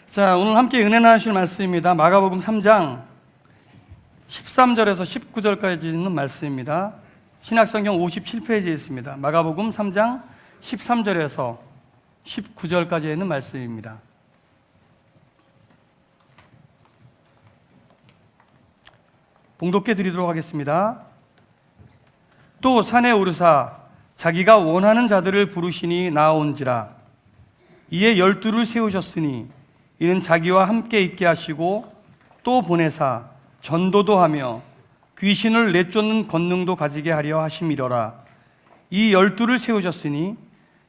자, 오늘 함께 은혜 나누실 말씀입니다. 마가복음 3장 13절에서 19절까지 있는 말씀입니다. 신약성경 57페이지에 있습니다. 마가복음 3장 13절에서 19절까지 있는 말씀입니다. 봉독해 드리도록 하겠습니다. 또 산에 오르사 자기가 원하는 자들을 부르시니 나아온지라. 이에 12를 세우셨으니 이는 자기와 함께 있게 하시고 또 보내사 전도도 하며 귀신을 내쫓는 권능도 가지게 하려 하심이로라. 이 12를 세우셨으니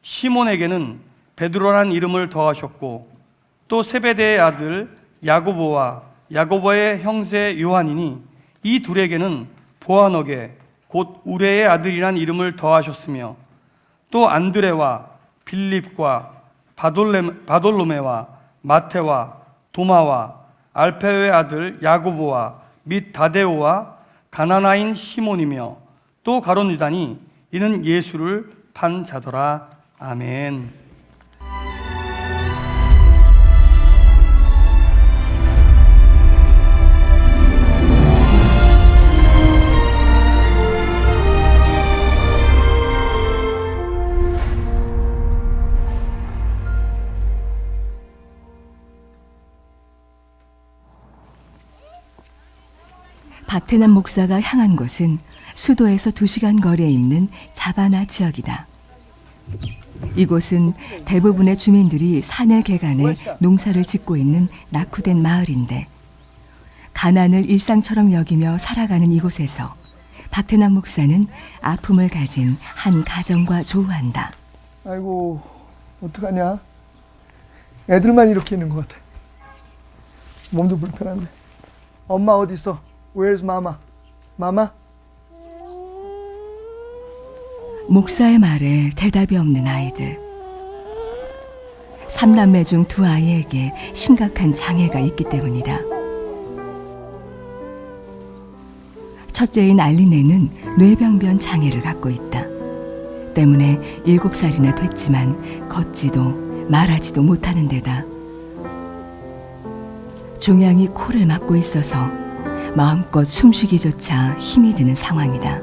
시몬에게는 베드로란 이름을 더하셨고 또 세베대의 아들 야고보와 야고보의 형제 요한이니 이 둘에게는 보아너게 곧 우레의 아들이란 이름을 더하셨으며 또 안드레와 빌립과 바돌로메와 마테와 도마와 알페오의 아들 야고보와 및 다데오와 가나나인 시몬이며 또 가룟 유다니 이는 예수를 판 자더라. 아멘. 박태남 목사가 향한 곳은 수도에서 2시간 거리에 있는 자바나 지역이다. 이곳은 대부분의 주민들이 산을 개간해 농사를 짓고 있는 낙후된 마을인데 가난을 일상처럼 여기며 살아가는 이곳에서 박태남 목사는 아픔을 가진 한 가정과 조우한다. 아이고 어떡하냐. 애들만 이렇게 있는 것 같아. 몸도 불편한데. 엄마 어디 있어? Where's mama? 마마? 목사의 말에 대답이 없는 아이들. 3남매 중 2아이에게 심각한 장애가 있기 때문이다. 첫째인 알리네는 뇌병변 장애를 갖고 있다. 때문에 7살이나 됐지만 걷지도 말하지도 못하는 데다 종양이 코를 막고 있어서 마음껏 숨쉬기조차 힘이 드는 상황이다.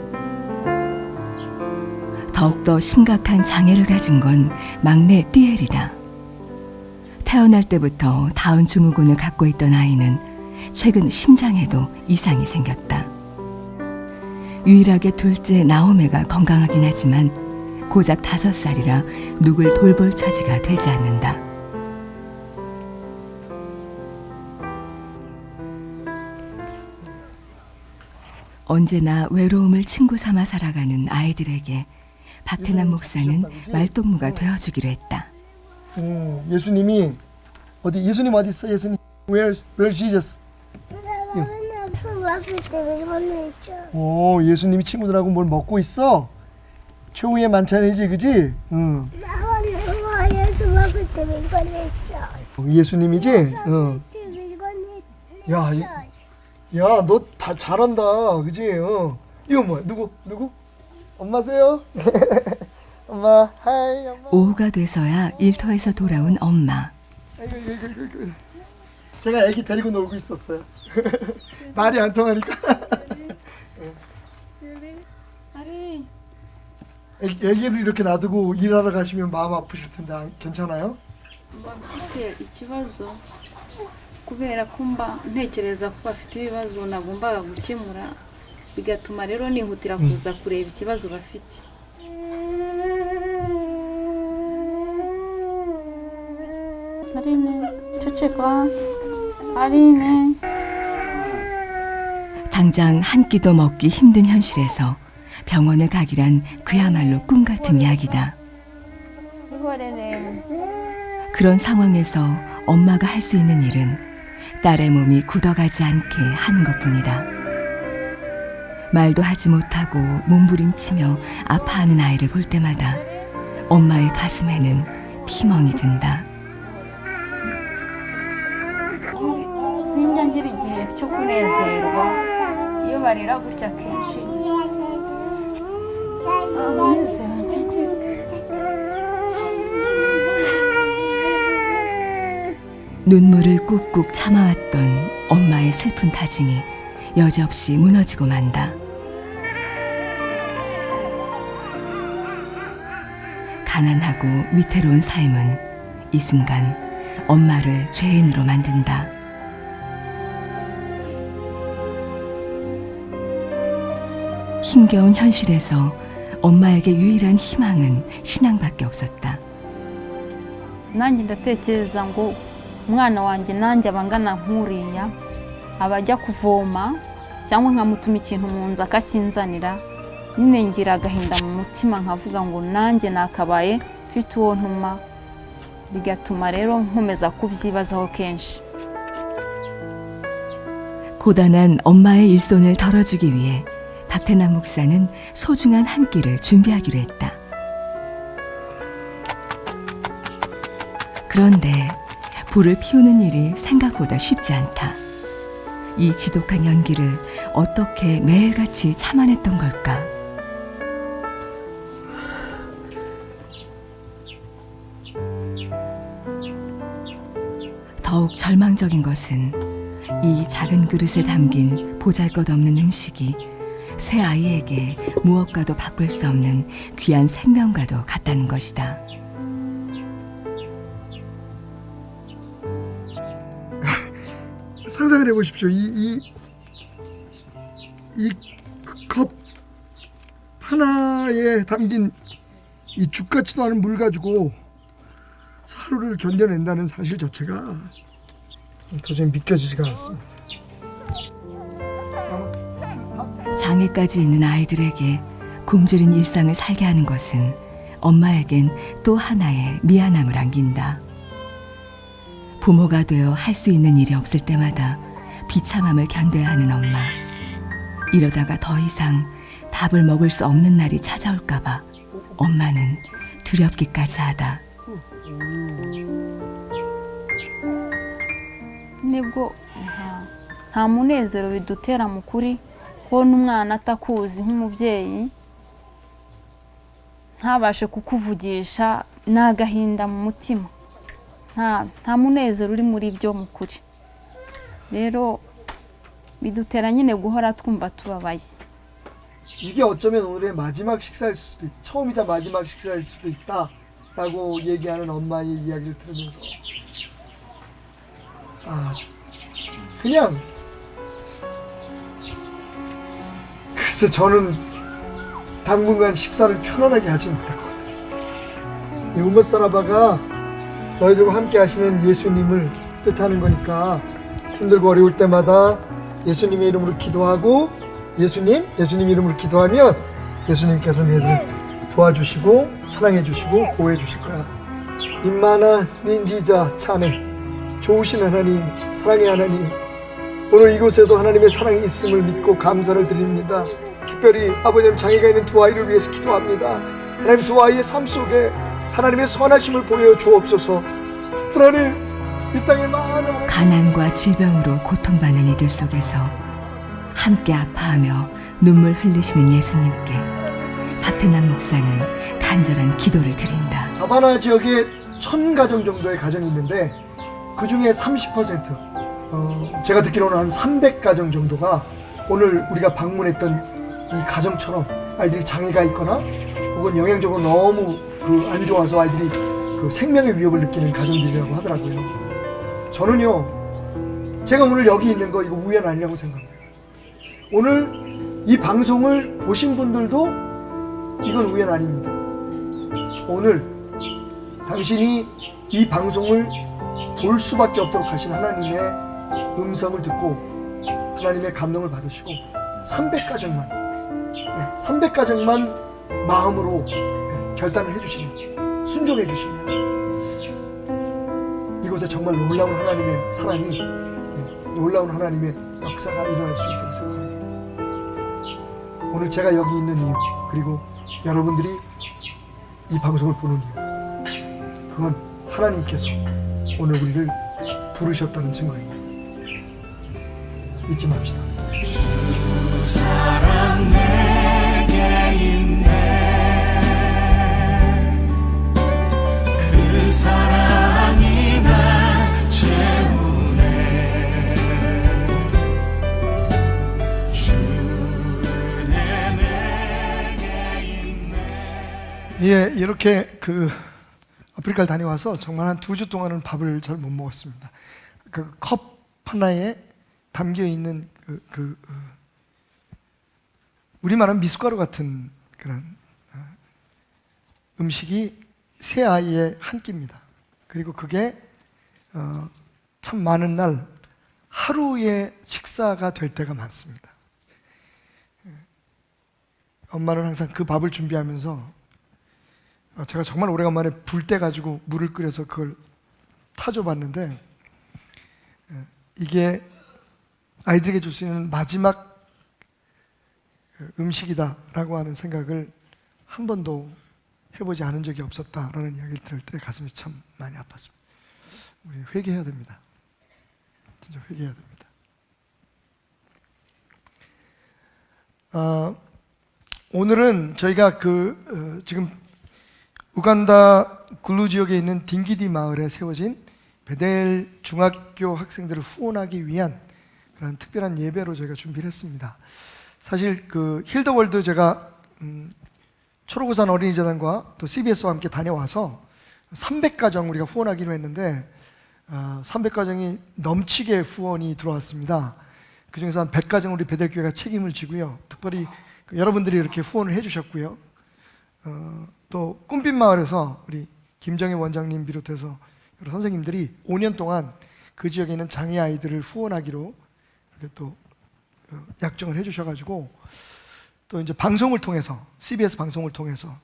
더욱더 심각한 장애를 가진 건 막내 띠엘이다. 태어날 때부터 다운 증후군을 갖고 있던 아이는 최근 심장에도 이상이 생겼다. 유일하게 둘째 나오메가 건강하긴 하지만 고작 5살이라 누굴 돌볼 처지가 되지 않는다. 언제나 외로움을 친구 삼아 살아가는 아이들에게 박태남 목사는 말동무가 되어주기로 했다. 예수님이 어디 예수님 어디 있어? 예수님 Where's Jesus? 오, 예수님이 친구들하고 뭘 먹고 있어? 최후의 만찬이지, 그지? 응. 예수님이지? 응. 야, 야, 너 잘한다, 그지? 이거 뭐야? 누구? 엄마세요? 엄마, 하이, 엄마. 오후가 돼서야 일터에서 돌아온 엄마. 아이고. 제가 애기 데리고 놀고 있었어요. 말이 안 통하니까. 애기를 이렇게 놔두고 일하러 가시면 마음 아프실 텐데 괜찮아요? mfite ikibazo kubera ko mba ntekereza ko bafite ibibazo nagombaga gukemura bigatuma rero nihutira kuza kureba ikibazo bafite. 아리네, ceceka. 아리네. 당장 한 끼도 먹기 힘든 현실에서 병원에 가기란 그야말로 꿈 같은 이야기다. 이거래네. 그런 상황에서 엄마가 할 수 있는 일은 딸의 몸이 굳어가지 않게 하는 것뿐이다. 말도 하지 못하고 몸부림치며 아파하는 아이를 볼 때마다 엄마의 가슴에는 피멍이 든다. sinjya igihe cyo kunezerwa iyo barira gutya kenshi. umunezero 눈물을 꾹꾹 참아왔던 엄마의 슬픈 다짐이 여지없이 무너지고 만다. 가난하고 위태로운 삶은 이 순간 엄마를 죄인으로 만든다. 힘겨운 현실에서 엄마에게 유일한 희망은 신앙밖에 없었다. nanjye ndatekereza ngo umwana wanjye nanjye abangana nk'uriya aba ajya kuvoma cyangwa nkamutuma ikintu mu nzu akakinzanira, nyine ngira agahinda mu mutima nkavuga ngo nanjye nakabaye mfite uwo ntuma, bigatuma rero nkomeza kubyibazaho kenshi. 고단한 엄마의 일손을 덜어주기 위해 박태남 목사는 소중한 한 끼를 준비하기로 했다. 그런데 불을 피우는 일이 생각보다 쉽지 않다. 이 지독한 연기를 어떻게 매일같이 참아냈던 걸까? 더욱 절망적인 것은 이 작은 그릇에 담긴 보잘것없는 음식이 새 아이에게 무엇과도 바꿀 수 없는 귀한 생명과도 같다는 것이다. 상상을 해보십시오. 이 컵 하나에 담긴 이 죽같지도 않은 물 가지고 하루를 견뎌낸다는 사실 자체가 도저히 믿겨지지가 않습니다. 장애까지 있는 아이들에게 굶주린 일상을 살게 하는 것은 엄마에겐 또 하나의 미안함을 안긴다. 부모가 되어 할 수 있는 일이 없을 때마다 비참함을 견뎌야 하는 엄마. 이러다가 더 이상 밥을 먹을 수 없는 날이 찾아올까 봐 엄마는 두렵기까지 하다. nibwo nta munezero bidutera mu kuri kubona umwana atakuzi nk'umubyeyi ntabashe kukuvugisha, ni agahinda mu mutima, nta munezero uri muri byo mu kuri. rero bidutera nyine guhora twumva tubabaye. 이게 어쩌면 오늘의 마지막 식사일 수도 처음이자 마지막 식사일 수도 있다라고 얘기하는 엄마의 이야기를 들으면서 그냥 글쎄 저는 당분간 식사를 편안하게 하지 못할 것 같아요. 이 우뭇사라바가 너희들과 함께 하시는 예수님을 뜻하는 거니까 힘들고 어려울 때마다 예수님의 이름으로 기도하고 예수님 이름으로 기도하면 예수님께서 너희들을 도와주시고 사랑해 주시고 보호해 주실 거야. 임마나 닌지자 차네 좋으신 하나님, 사랑의 하나님, 오늘 이곳에도 하나님의 사랑이 있음을 믿고 감사를 드립니다. 특별히 아버지님 장애가 있는 두 아이를 위해서 기도합니다. 하나님 두 아이의 삶 속에 하나님의 선하심을 보여주옵소서. 하나님 이 땅에 많은 가난과 질병으로 고통받는 이들 속에서 함께 아파하며 눈물 흘리시는 예수님께 박태남 목사는 간절한 기도를 드린다. 자바나 지역에 1000가정 정도의 가정이 있는데 그 중에 30%, 제가 듣기로는 한 300가정 정도가 오늘 우리가 방문했던 이 가정처럼 아이들이 장애가 있거나 혹은 영양적으로 너무 안 좋아서 아이들이 생명의 위협을 느끼는 가정들이라고 하더라고요. 저는요, 제가 오늘 여기 있는 거 이거 우연 아니라고 생각합니다. 오늘 이 방송을 보신 분들도 이건 우연 아닙니다. 오늘 당신이 이 방송을 볼 수밖에 없도록 하신 하나님의 음성을 듣고 하나님의 감동을 받으시고 300가정만 마음으로 결단을 해주시면, 순종해 주시면 이곳에 정말 놀라운 하나님의 사랑이, 놀라운 하나님의 역사가 일어날 수 있다고 생각합니다. 오늘 제가 여기 있는 이유, 그리고 여러분들이 이 방송을 보는 이유, 그건 하나님께서 오늘 우리를 부르셨다는 증거입니다. 잊지 맙시다. 사랑 내게 있네. 그 사랑이 날 채워 예, 이렇게 그 아프리카를 다녀와서 정말 한 2주 동안은 밥을 잘 못 먹었습니다. 그 컵 하나에 담겨 있는 우리 말하면 미숫가루 같은 그런 음식이 새 아이의 한 끼입니다. 그리고 그게 참 많은 날 하루의 식사가 될 때가 많습니다. 엄마는 항상 그 밥을 준비하면서 제가 정말 오래간만에 불 때 가지고 물을 끓여서 그걸 타줘봤는데 이게 아이들에게 줄 수 있는 마지막 음식이다라고 하는 생각을 한 번도 해보지 않은 적이 없었다라는 이야기를 들을 때 가슴이 참 많이 아팠습니다. 우리 회개해야 됩니다. 진짜 회개해야 됩니다. 오늘은 저희가 지금 우간다 굴루 지역에 있는 딩기디 마을에 세워진 베델 중학교 학생들을 후원하기 위한 그런 특별한 예배로 저희가 준비를 했습니다. 사실 그 힐더월드 제가 초록우산 어린이재단과 또 CBS와 함께 다녀와서 300가정 우리가 후원하기로 했는데 300가정이 넘치게 후원이 들어왔습니다. 그 중에서 한 100가정 우리 베델교회가 책임을 지고요. 특별히 여러분들이 이렇게 후원을 해주셨고요. 또 꿈빛마을에서 우리 김정혜 원장님 비롯해서 여러 선생님들이 5년 동안 그 지역에 있는 장애 아이들을 후원하기로 이렇게 또 약정을 해주셔가지고 또 이제 방송을 통해서 CBS 방송을 통해서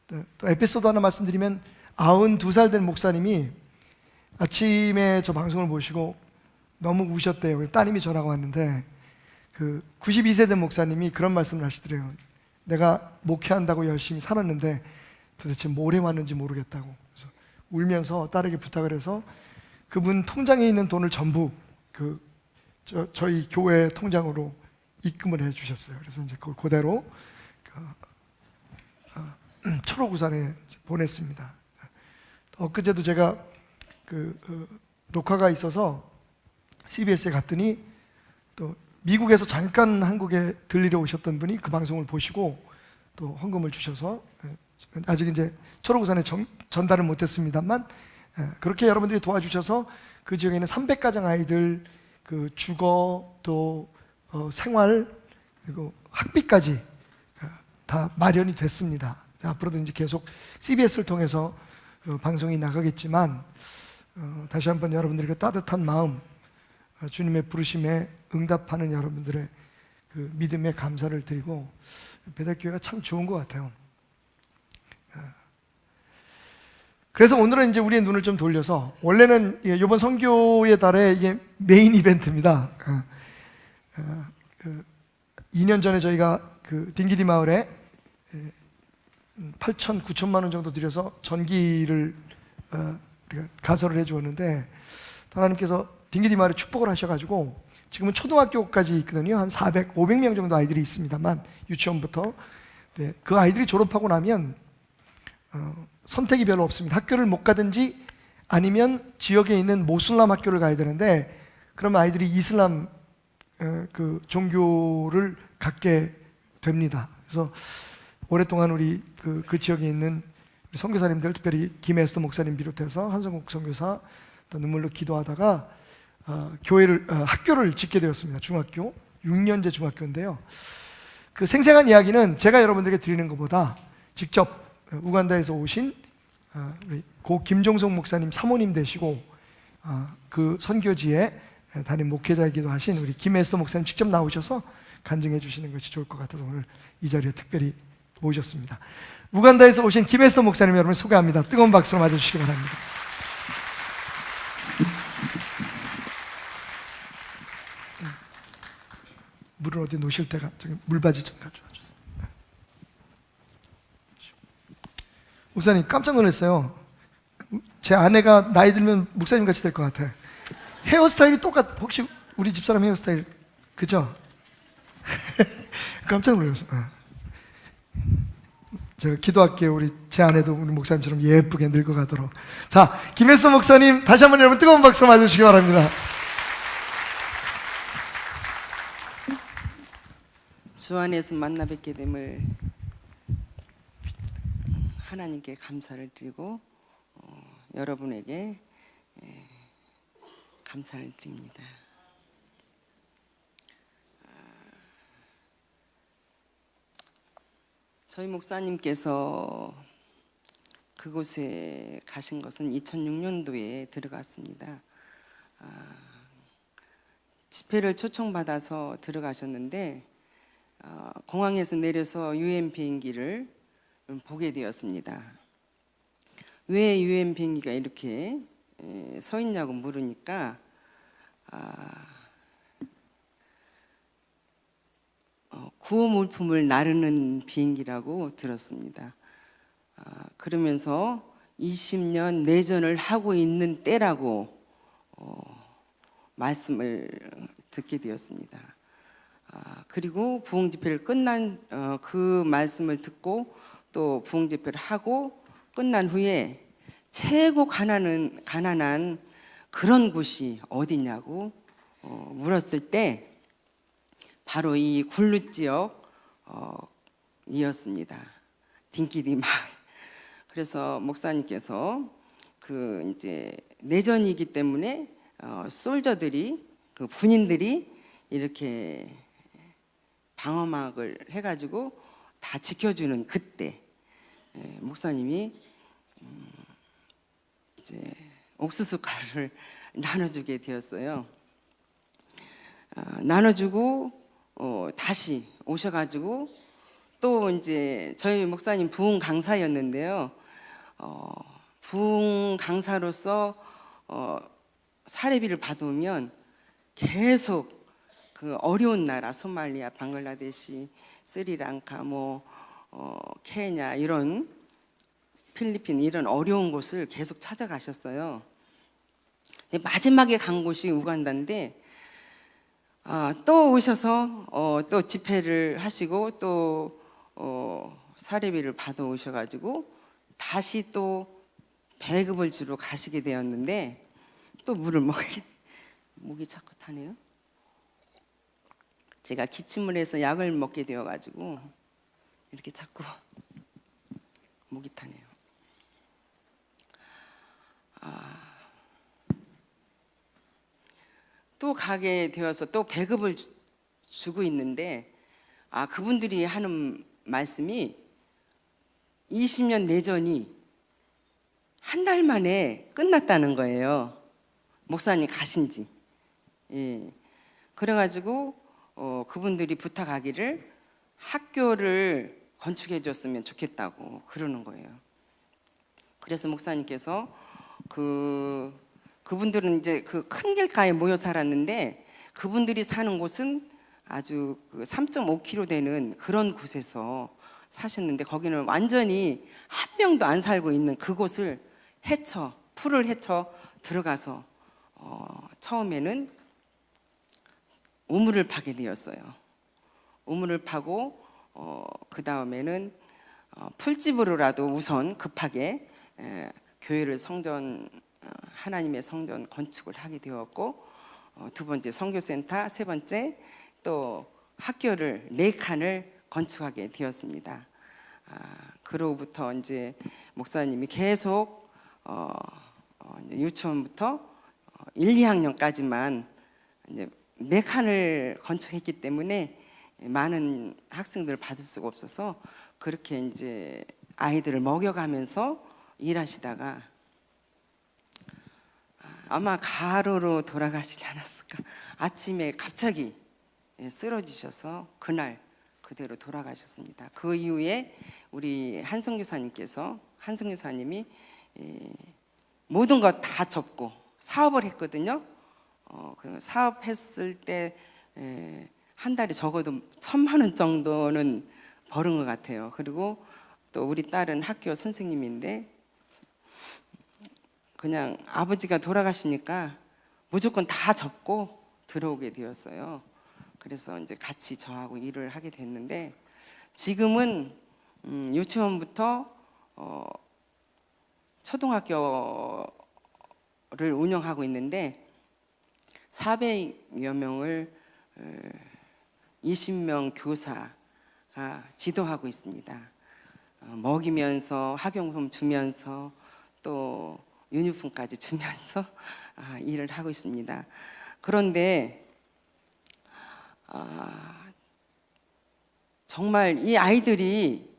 또 에피소드 하나 말씀드리면 92살 된 목사님이 아침에 저 방송을 보시고 너무 우셨대요. 따님이 전화가 왔는데 그 92세 된 목사님이 그런 말씀을 하시더래요. 내가 목회한다고 열심히 살았는데 도대체 뭘 해왔는지 모르겠다고. 그래서 울면서 딸에게 부탁을 해서 그분 통장에 있는 돈을 전부 저희 교회 통장으로 입금을 해주셨어요. 그래서 이제 그걸 그대로 초록우산에 보냈습니다. 엊그제도 제가 녹화가 있어서 CBS에 갔더니 또 미국에서 잠깐 한국에 들리러 오셨던 분이 그 방송을 보시고 또 헌금을 주셔서 아직 이제 초록우산에 전달을 못했습니다만 그렇게 여러분들이 도와주셔서 그 지역에 있는 300가정 아이들 그 주거 또 생활 그리고 학비까지 다 마련이 됐습니다. 앞으로도 이제 계속 CBS를 통해서 방송이 나가겠지만 다시 한번 여러분들의 따뜻한 마음 주님의 부르심에 응답하는 여러분들의 그 믿음에 감사를 드리고 베델교회가 참 좋은 것 같아요. 그래서 오늘은 이제 우리의 눈을 좀 돌려서 원래는 이번 선교의 달에 이게 메인 이벤트입니다. 2년 전에 저희가 그 딩기디 마을에 8천, 9천만 원 정도 들여서 전기를 우리가 가설을 해주었는데 하나님께서 딩기디 마을에 축복을 하셔가지고 지금은 초등학교까지 있거든요. 한 400, 500명 정도 아이들이 있습니다만 유치원부터 그 아이들이 졸업하고 나면 선택이 별로 없습니다. 학교를 못 가든지 아니면 지역에 있는 모슬람 학교를 가야 되는데 그러면 아이들이 이슬람 그 종교를 갖게 됩니다. 그래서 오랫동안 우리 그 지역에 있는 우리 선교사님들 특별히 김에스더 목사님 비롯해서 한성국 선교사 또 눈물로 기도하다가 학교를 짓게 되었습니다. 중학교 6년제 중학교인데요. 그 생생한 이야기는 제가 여러분들에게 드리는 것보다 직접 우간다에서 오신 우리 고 김종석 목사님 사모님 되시고 그 선교지에 담임 목회자이기도 하신 우리 김에스더 목사님 직접 나오셔서 간증해 주시는 것이 좋을 것 같아서 오늘 이 자리에 특별히 모셨습니다. 우간다에서 오신 김에스더 목사님 여러분 소개합니다. 뜨거운 박수로 맞아주시기 바랍니다. 물을 어디 놓으실 때가 저기 물바지 좀 가져와 주세요. 목사님 깜짝 놀랐어요. 제 아내가 나이 들면 목사님 같이 될 것 같아. 헤어스타일이 혹시 우리 집사람 헤어스타일 그죠? 깜짝 놀랐어요. 제가 기도할게요. 제 아내도 우리 목사님처럼 예쁘게 늙어가도록. 자, 김혜서 목사님 다시 한번 여러분 뜨거운 박수 맞아주시기 바랍니다. 주 안에서 만나 뵙게 됨을 하나님께 감사를 드리고 여러분에게 감사를 드립니다. 저희 목사님께서 그곳에 가신 것은 2006년도에 들어갔습니다. 집회를 초청받아서 들어가셨는데 공항에서 내려서 유엔 비행기를 보게 되었습니다. 왜 유엔 비행기가 이렇게 서 있냐고 물으니까 구호 물품을 나르는 비행기라고 들었습니다. 그러면서 20년 내전을 하고 있는 때라고 말씀을 듣게 되었습니다. 그리고 부흥 집회를 끝난 그 말씀을 듣고 또 부흥 집회를 하고 끝난 후에 최고 가난한 그런 곳이 어디냐고 물었을 때 바로 이 굴루 지역이었습니다. 딩키디 마을. 그래서 목사님께서 그 이제 내전이기 때문에 솔저들이 그 군인들이 이렇게 방어막을 해가지고 다 지켜주는 그때 목사님이 이제 옥수수 가루를 나눠주게 되었어요. 나눠주고 다시 오셔가지고 또 이제 저희 목사님 부흥 강사였는데요. 부흥 강사로서 사례비를 받으면 계속 그 어려운 나라 소말리아, 방글라데시, 스리랑카, 케냐 이런 필리핀 이런 어려운 곳을 계속 찾아가셨어요. 근데 마지막에 간 곳이 우간다인데 또 오셔서 또 집회를 하시고 또 사례비를 받아 오셔가지고 다시 또 배급을 주러 가시게 되었는데 또 물을 목이 자꾸 타네요. 제가 기침을 해서 약을 먹게 되어가지고 이렇게 자꾸 목이 타네요. 또 가게 되어서 또 배급을 주고 있는데 그분들이 하는 말씀이 20년 내전이 한 달 만에 끝났다는 거예요. 목사님 가신 지. 그래가지고 그분들이 부탁하기를 학교를 건축해 줬으면 좋겠다고 그러는 거예요. 그래서 목사님께서 그분들은 이제 그 큰 길가에 모여 살았는데 그분들이 사는 곳은 아주 3.5km 되는 그런 곳에서 사셨는데 거기는 완전히 한 명도 안 살고 있는 그곳을 풀을 헤쳐 들어가서 처음에는 우물을 파게 되었어요. 우물을 파고 그 다음에는 풀집으로라도 우선 급하게 교회를 하나님의 성전 건축을 하게 되었고 두 번째 선교센터, 세 번째 또 학교를 4칸을 건축하게 되었습니다. 그로부터 이제 목사님이 계속 유치원부터 1, 2학년까지만 이제 4칸을 건축했기 때문에 많은 학생들을 받을 수가 없어서 그렇게 이제 아이들을 먹여가면서 일하시다가 아마 가로로 돌아가시지 않았을까. 아침에 갑자기 쓰러지셔서 그날 그대로 돌아가셨습니다. 그 이후에 우리 한성교사님이 모든 것 다 접고 사업을 했거든요. 사업했을 때 한 달에 적어도 1,000만 원 정도는 버는 것 같아요. 그리고 또 우리 딸은 학교 선생님인데 그냥 아버지가 돌아가시니까 무조건 다 접고 들어오게 되었어요. 그래서 이제 같이 저하고 일을 하게 됐는데 지금은 유치원부터 초등학교를 운영하고 있는데 400여 명을 20명 교사가 지도하고 있습니다. 먹이면서 학용품 주면서 또 유니폼까지 주면서 일을 하고 있습니다. 그런데 정말 이 아이들이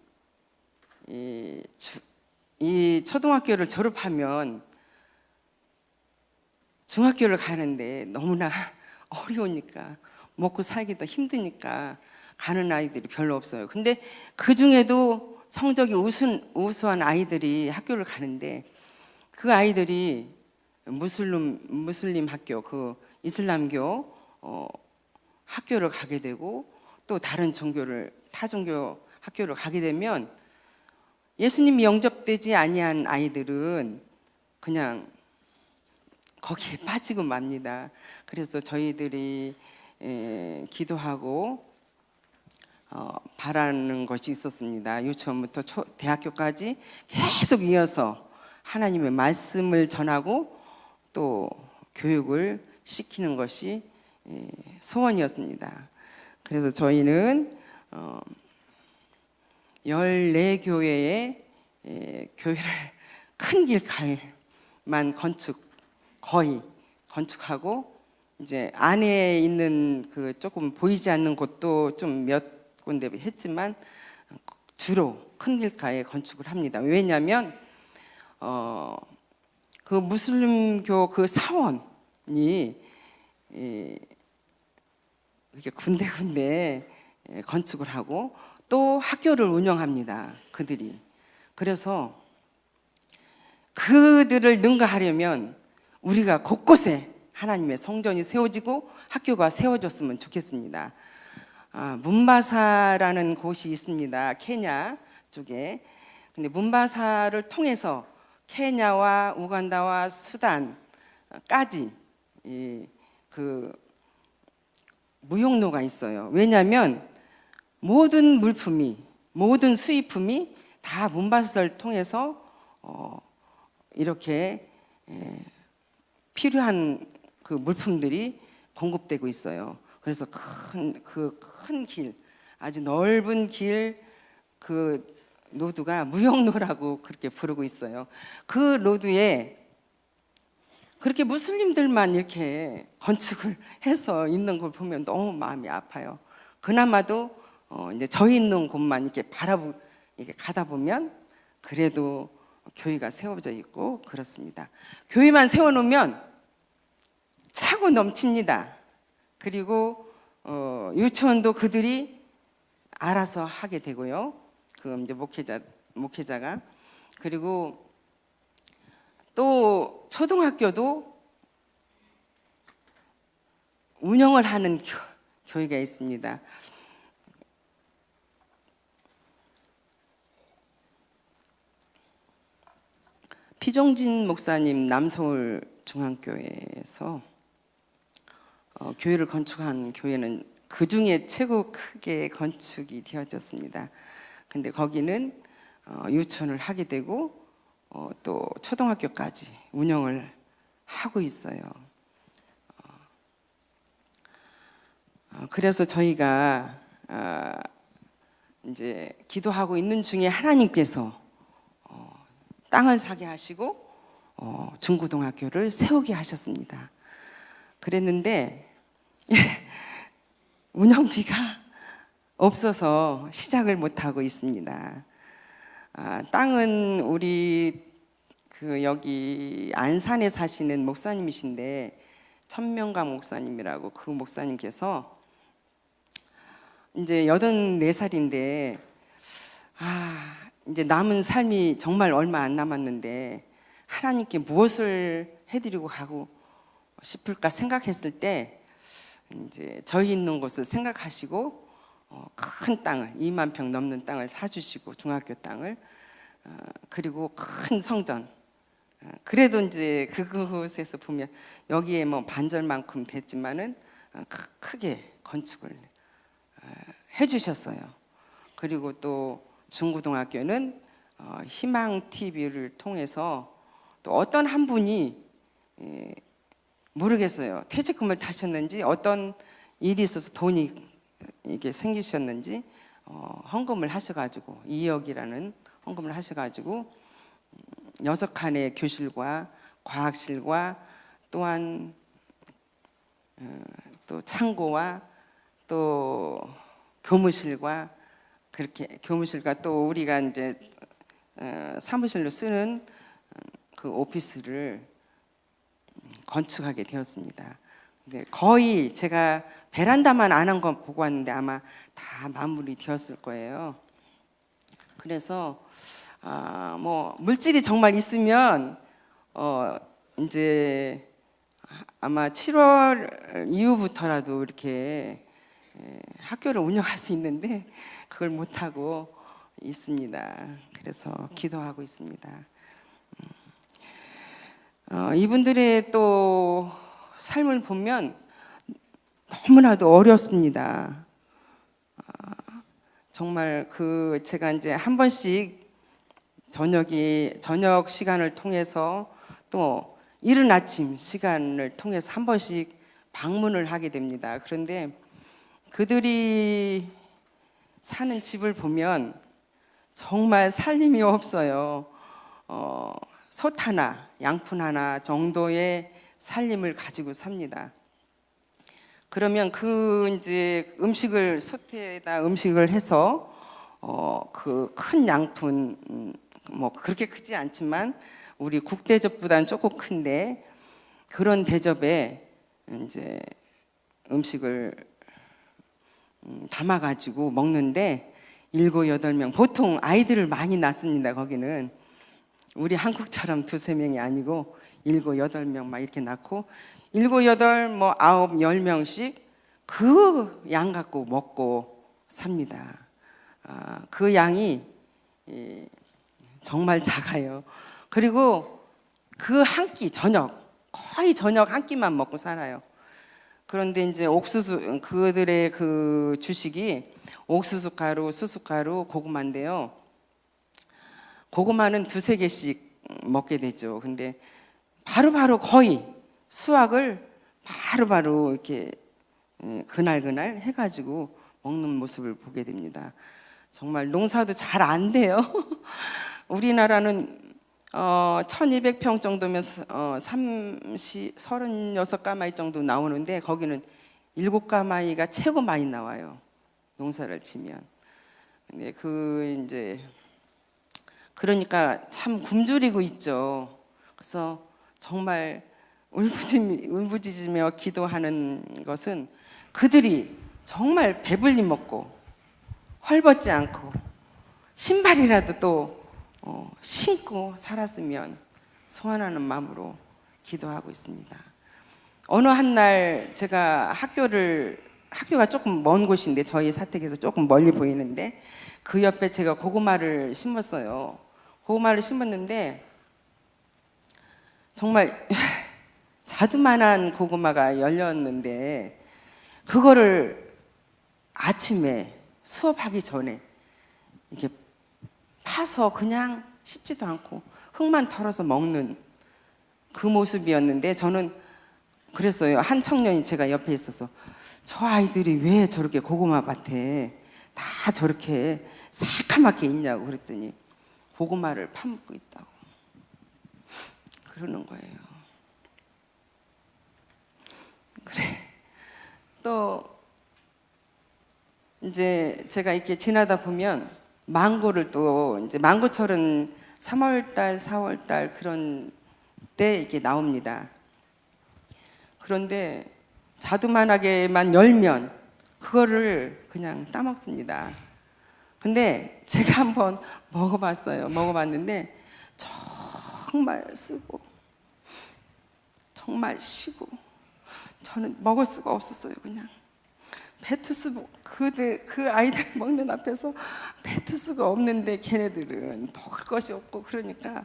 이 초등학교를 졸업하면 중학교를 가는데 너무나 어려우니까 먹고 살기도 힘드니까 가는 아이들이 별로 없어요. 근데 그 중에도 성적이 우수한 아이들이 학교를 가는데 그 아이들이 무슬림 학교, 그 이슬람교 학교를 가게 되고 또 다른 타종교 학교를 가게 되면 예수님이 영접되지 아니한 아이들은 그냥 거기에 빠지고 맙니다. 그래서 저희들이 기도하고 바라는 것이 있었습니다. 유치원부터 대학교까지 계속 이어서 하나님의 말씀을 전하고 또 교육을 시키는 것이 소원이었습니다. 그래서 저희는 14교회의 교회를 큰 길가에만 거의 건축하고 이제 안에 있는 그 조금 보이지 않는 곳도 좀 몇 군데 했지만 주로 큰 길가에 건축을 합니다. 왜냐하면 그 무슬림교 그 사원이 이렇게 군데군데 건축을 하고 또 학교를 운영합니다. 그들이. 그래서 그들을 능가하려면 우리가 곳곳에 하나님의 성전이 세워지고 학교가 세워졌으면 좋겠습니다. 문바사라는 곳이 있습니다. 케냐 쪽에. 근데 문바사를 통해서 케냐와 우간다와 수단까지 그 무역로가 있어요. 왜냐하면 모든 수입품이 다 문바사를 통해서 이렇게 필요한 그 물품들이 공급되고 있어요. 그래서 큰 길, 아주 넓은 길, 그 로드가 무역로라고 그렇게 부르고 있어요. 그 로드에 그렇게 무슬림들만 이렇게 건축을 해서 있는 걸 보면 너무 마음이 아파요. 그나마도 이제 저 있는 곳만 이렇게 이렇게 가다 보면 그래도 교회가 세워져 있고 그렇습니다. 교회만 세워놓으면 차고 넘칩니다. 그리고 유치원도 그들이 알아서 하게 되고요. 그 이제 목회자가. 그리고 또 초등학교도 운영을 하는 교회가 있습니다. 피종진 목사님 남서울 중앙교회에서 교회를 건축한 교회는 그 중에 최고 크게 건축이 되어졌습니다. 근데 거기는 유치원을 하게 되고 또 초등학교까지 운영을 하고 있어요. 그래서 저희가 이제 기도하고 있는 중에 하나님께서 땅을 사게 하시고 중고등학교를 세우게 하셨습니다. 그랬는데 운영비가 없어서 시작을 못하고 있습니다. 땅은 우리 여기 안산에 사시는 목사님이신데 천명강 목사님이라고 그 목사님께서 이제 84살인데 이제 남은 삶이 정말 얼마 안 남았는데 하나님께 무엇을 해드리고 가고 싶을까 생각했을 때 이제 저희 있는 곳을 생각하시고 큰 땅을 2만 평 넘는 땅을 사주시고 중학교 땅을 그리고 큰 성전 그래도 이제 그곳에서 보면 여기에 뭐 반절만큼 됐지만은 크게 건축을 해주셨어요. 그리고 또 중고등학교는 희망 TV를 통해서 또 어떤 한 분이 모르겠어요. 퇴직금을 타셨는지 어떤 일이 있어서 돈이 이게 생기셨는지 헌금을 하셔가지고 2억이라는 헌금을 하셔가지고 6칸의 교실과 과학실과 또한 또 창고와 또 교무실과 그렇게 교무실과 또 우리가 이제 사무실로 쓰는 그 오피스를 건축하게 되었습니다. 근데 거의 제가 베란다만 안 한 건 보고 왔는데 아마 다 마무리 되었을 거예요. 그래서 뭐 물질이 정말 있으면 이제 아마 7월 이후부터라도 이렇게 학교를 운영할 수 있는데 그걸 못 하고 있습니다. 그래서 기도하고 있습니다. 이분들의 또 삶을 보면 너무나도 어렵습니다. 정말 그 제가 이제 한 번씩 저녁 시간을 통해서 또 이른 아침 시간을 통해서 한 번씩 방문을 하게 됩니다. 그런데 그들이 사는 집을 보면 정말 살림이 없어요. 솥 하나, 양푼 하나 정도의 살림을 가지고 삽니다. 그러면 그 이제 음식을 솥에다 음식을 해서 그 큰 양푼 뭐 그렇게 크지 않지만 우리 국대접보다는 조금 큰데 그런 대접에 이제 음식을 담아가지고 먹는데 7, 8명 보통 아이들을 많이 낳습니다. 거기는 우리 한국처럼 2, 3명이 아니고 7, 8명 막 이렇게 낳고 7, 8, 뭐 9, 10명씩 그 양 갖고 먹고 삽니다. 그 양이 정말 작아요. 그리고 그 한 끼 거의 저녁 한 끼만 먹고 살아요. 그런데 이제 옥수수 그들의 그 주식이 옥수수 가루, 수수가루, 고구마인데요. 고구마는 2, 3개씩 먹게 되죠. 근데 바로바로 거의 수확을 바로바로 이렇게 그날 해가지고 먹는 모습을 보게 됩니다. 정말 농사도 잘 안 돼요. 우리나라는 1200평 정도면 36가마이 정도 나오는데 거기는 7가마이가 최고 많이 나와요. 농사를 치면. 근데 이제 그러니까 참 굶주리고 있죠. 그래서 정말 울부짖으며 기도하는 것은 그들이 정말 배불리 먹고 헐벗지 않고 신발이라도 또 신고 살았으면 소원하는 마음으로 기도하고 있습니다. 어느 한 날 제가 학교가 조금 먼 곳인데 저희 사택에서 조금 멀리 보이는데 그 옆에 제가 고구마를 심었어요. 고구마를 심었는데 정말 자두만한 고구마가 열렸는데 그거를 아침에 수업하기 전에 이렇게 파서 그냥 씻지도 않고 흙만 털어서 먹는 그 모습이었는데 저는 그랬어요. 한 청년이 제가 옆에 있어서 저 아이들이 왜 저렇게 고구마 밭에 다 저렇게 새카맣게 있냐고 그랬더니 고구마를 파먹고 있다고 그러는 거예요. 그래. 또 이제 제가 이렇게 지나다 보면 망고를 또 이제 망고철은 3월달, 4월달 그런 때 이렇게 나옵니다. 그런데 자두만하게만 열면 그거를 그냥 따먹습니다. 근데 제가 한번 먹어봤는데 정말 쓰고 정말 시고 저는 먹을 수가 없었어요. 그냥 뱉을 수 그 아이들 먹는 앞에서 뱉을 수가 없는데 걔네들은 먹을 것이 없고 그러니까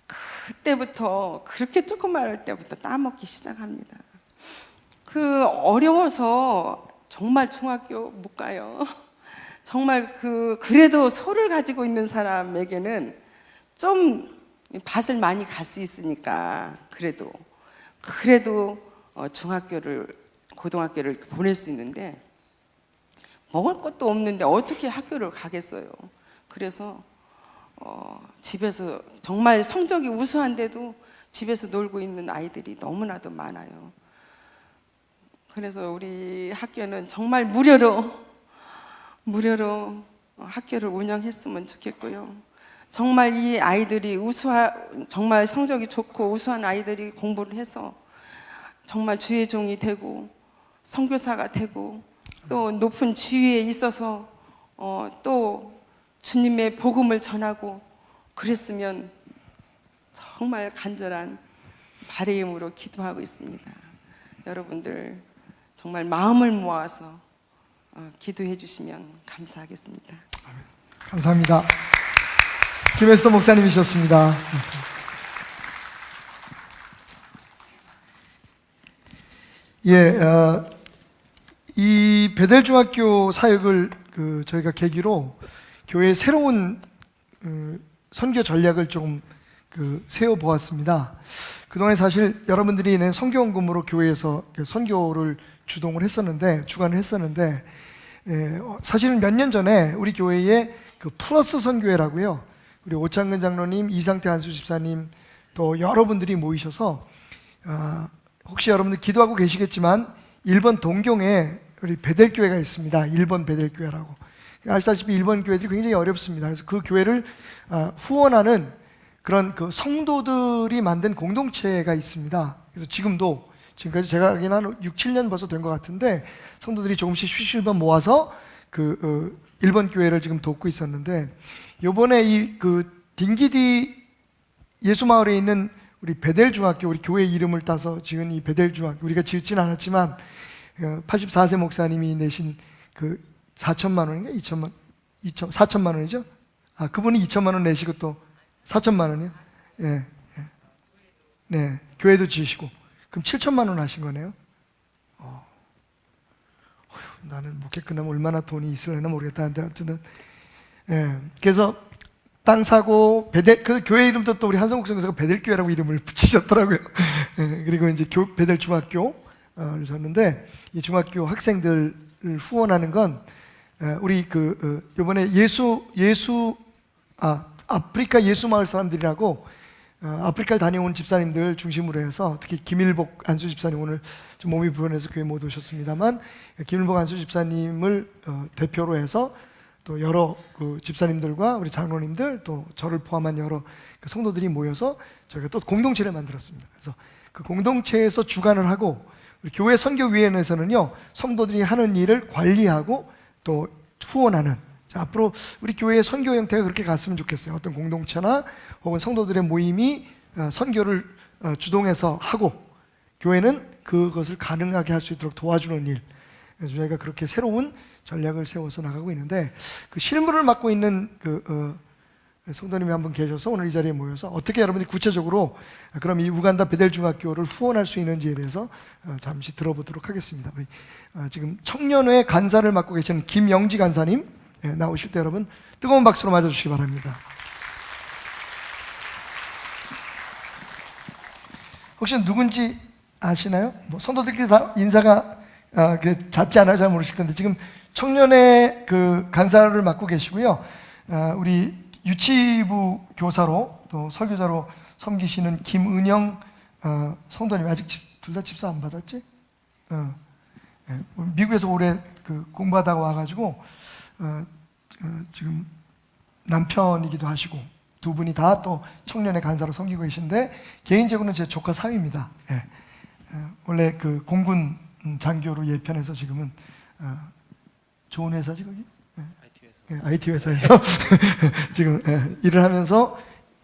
그때부터 그렇게 조그마할 때부터 따먹기 시작합니다. 그 어려워서 정말 중학교 못 가요. 정말 그래도 소를 가지고 있는 사람에게는 좀 밭을 많이 갈 수 있으니까 그래도 고등학교를 보낼 수 있는데 먹을 것도 없는데 어떻게 학교를 가겠어요. 그래서 집에서 정말 성적이 우수한데도 집에서 놀고 있는 아이들이 너무나도 많아요. 그래서 우리 학교는 정말 무료로 학교를 운영했으면 좋겠고요. 정말 이 아이들이 정말 성적이 좋고 우수한 아이들이 공부를 해서 정말 주의 종이 되고 선교사가 되고 또 높은 지위에 있어서 또 주님의 복음을 전하고 그랬으면 정말 간절한 바람으로 기도하고 있습니다. 여러분들 정말 마음을 모아서 기도해 주시면 감사하겠습니다. 감사합니다. 김에스터 목사님이셨습니다. 예, 이 베델중학교 사역을 저희가 계기로 교회의 새로운 선교 전략을 좀 세워 보았습니다. 그동안에 사실 여러분들이 낸 선교원금으로 교회에서 선교를 주관을 했었는데, 사실은 몇 년 전에 우리 교회에 플러스 선교회라고요. 우리 오창근 장로님, 이상태 한수 집사님 또 여러분들이 모이셔서 혹시 여러분들 기도하고 계시겠지만 일본 동경에 우리 베델교회가 있습니다. 일본 베델교회라고. 아시다시피 일본 교회들이 굉장히 어렵습니다. 그래서 그 교회를 후원하는 그런 성도들이 만든 공동체가 있습니다. 그래서 지금까지 제가 알기로는 한 6, 7년 벌써 된 것 같은데 성도들이 조금씩 쉬실번 모아서 일본 교회를 지금 돕고 있었는데, 요번에 딩기디 예수마을에 있는 우리 베델중학교, 우리 교회 이름을 따서 지은 이 베델중학교, 우리가 지었진 않았지만 84세 목사님이 내신 4천만 원인가? 4천만 원이죠? 그분이 2천만 원 내시고 또 4천만 원이요? 예. 네, 교회도 지으시고 그럼 7천만 원 하신 거네요. 나는 목회 끝나면 얼마나 돈이 있을려나 모르겠다. 근데 어쨌든 그래서 땅 사고 그 교회 이름도 또 우리 한성국 선교사가 베델교회라고 이름을 붙이셨더라고요. 그리고 이제 베델 중학교를 줬는데, 이 중학교 학생들을 후원하는 건 우리 이번에 아프리카 예수마을 사람들이라고 아프리카를 다녀온 집사님들 중심으로 해서, 특히 김일복 안수 집사님 오늘 좀 몸이 불편해서 교회 못 오셨습니다만, 김일복 안수 집사님을 대표로 해서 또 여러 집사님들과 우리 장로님들 또 저를 포함한 여러 성도들이 모여서 저희가 또 공동체를 만들었습니다. 그래서 그 공동체에서 주관을 하고, 우리 교회 선교위원회에서는요 성도들이 하는 일을 관리하고 또 후원하는, 앞으로 우리 교회의 선교 형태가 그렇게 갔으면 좋겠어요. 어떤 공동체나 혹은 성도들의 모임이 선교를 주동해서 하고 교회는 그것을 가능하게 할 수 있도록 도와주는 일, 그래서 저희가 그렇게 새로운 전략을 세워서 나가고 있는데, 그 실무를 맡고 있는 성도님이 한 분 계셔서 오늘 이 자리에 모여서 어떻게 여러분들이 구체적으로 그럼 이 우간다 베델중학교를 후원할 수 있는지에 대해서 잠시 들어보도록 하겠습니다. 우리 지금 청년회 간사를 맡고 계시는 김영지 간사님 나오실 때 여러분 뜨거운 박수로 맞아주시기 바랍니다. 혹시 누군지 아시나요? 성도들끼리 다 인사가 잦지 않아요? 잘 모르실 텐데 지금 청년회 간사를 맡고 계시고요. 우리 유치부 교사로 또 설교자로 섬기시는 김은영 성도님, 아직 둘 다 집사 안 받았지? 미국에서 오래 공부하다가 와가지고 지금 남편이기도 하시고 두 분이 다 또 청년의 간사로 섬기고 계신데, 개인적으로는 제 조카 사위입니다. 원래 공군 장교로 예편해서 지금은 좋은 회사지 거기? IT 회사에서 지금 일을 하면서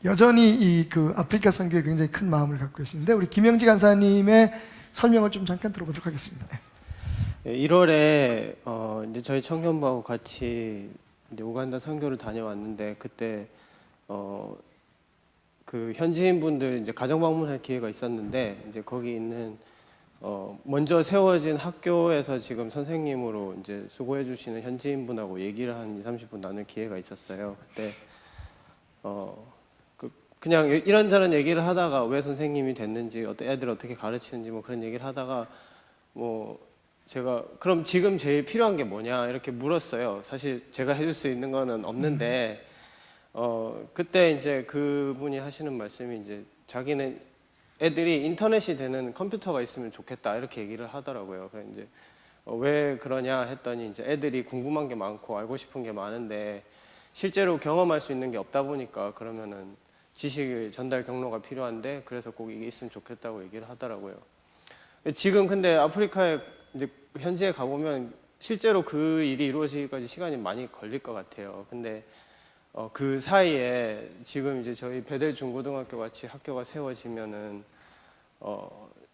여전히 이 아프리카 선교에 굉장히 큰 마음을 갖고 계시는데, 우리 김영지 간사님의 설명을 좀 잠깐 들어보도록 하겠습니다. 1월에 이제 저희 청년부하고 같이 이제 우간다 선교를 다녀왔는데, 그때 그 현지인 분들 이제 가정 방문할 기회가 있었는데, 이제 거기 있는 먼저 세워진 학교에서 지금 선생님으로 이제 수고해 주시는 현지인 분하고 얘기를 한 20-30분 나눌 기회가 있었어요. 그때 그냥 이런저런 얘기를 하다가 왜 선생님이 됐는지, 애들 어떻게 가르치는지 뭐 그런 얘기를 하다가 제가 그럼 지금 제일 필요한 게 뭐냐 이렇게 물었어요. 사실 제가 해줄 수 있는 거는 없는데 그때 이제 그분이 하시는 말씀이 이제 자기는 애들이 인터넷이 되는 컴퓨터가 있으면 좋겠다 이렇게 얘기를 하더라고요. 그래서 이제 왜 그러냐 했더니 이제 애들이 궁금한 게 많고 알고 싶은 게 많은데 실제로 경험할 수 있는 게 없다 보니까 그러면은 지식의 전달 경로가 필요한데 그래서 꼭 이게 있으면 좋겠다고 얘기를 하더라고요. 지금 근데 아프리카에 이제 현지에 가보면 실제로 그 일이 이루어지기까지 시간이 많이 걸릴 것 같아요. 근데 그 사이에 지금 이제 저희 베델 중고등학교 같이 학교가 세워지면은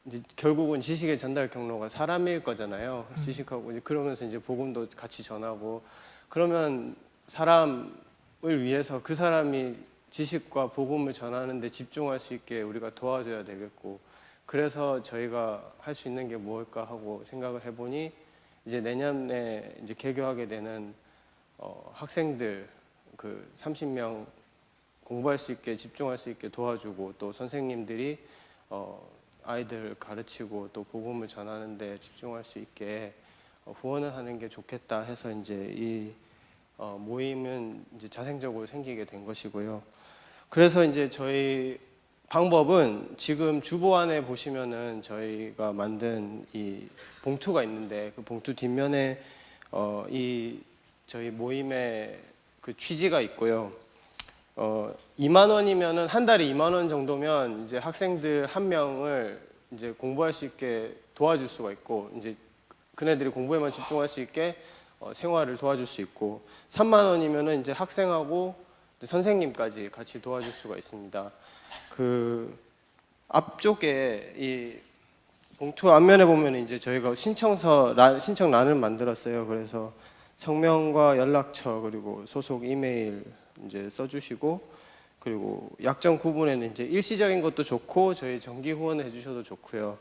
이제 결국은 지식의 전달 경로가 사람일 거잖아요. 지식하고 이제 그러면서 이제 복음도 같이 전하고 그러면 사람을 위해서 그 사람이 지식과 복음을 전하는 데 집중할 수 있게 우리가 도와줘야 되겠고 그래서 저희가 할 수 있는 게 뭘까 하고 생각을 해보니 이제 내년에 이제 개교하게 되는 학생들 그 30명 공부할 수 있게 집중할 수 있게 도와주고 또 선생님들이 아이들 가르치고 또 복음을 전하는 데 집중할 수 있게 후원을 하는 게 좋겠다 해서 이제 이 모임은 이제 자생적으로 생기게 된 것이고요. 그래서 이제 저희 방법은 지금 주보 안에 보시면은 저희가 만든 이 봉투가 있는데 그 봉투 뒷면에 이 저희 모임의 그 취지가 있고요. 2만 원이면은 한 달에 2만 원 정도면 이제 학생들 한 명을 이제 공부할 수 있게 도와줄 수가 있고 이제 그네들이 공부에만 집중할 수 있게 생활을 도와줄 수 있고 3만 원이면은 이제 학생하고 선생님까지 같이 도와줄 수가 있습니다. 그 앞쪽에 이 봉투 앞면에 보면 이제 저희가 신청란을 만들었어요. 그래서 성명과 연락처 그리고 소속 이메일 이제 써주시고 그리고 약정 구분에는 이제 일시적인 것도 좋고 저희 정기 후원해 주셔도 좋고요.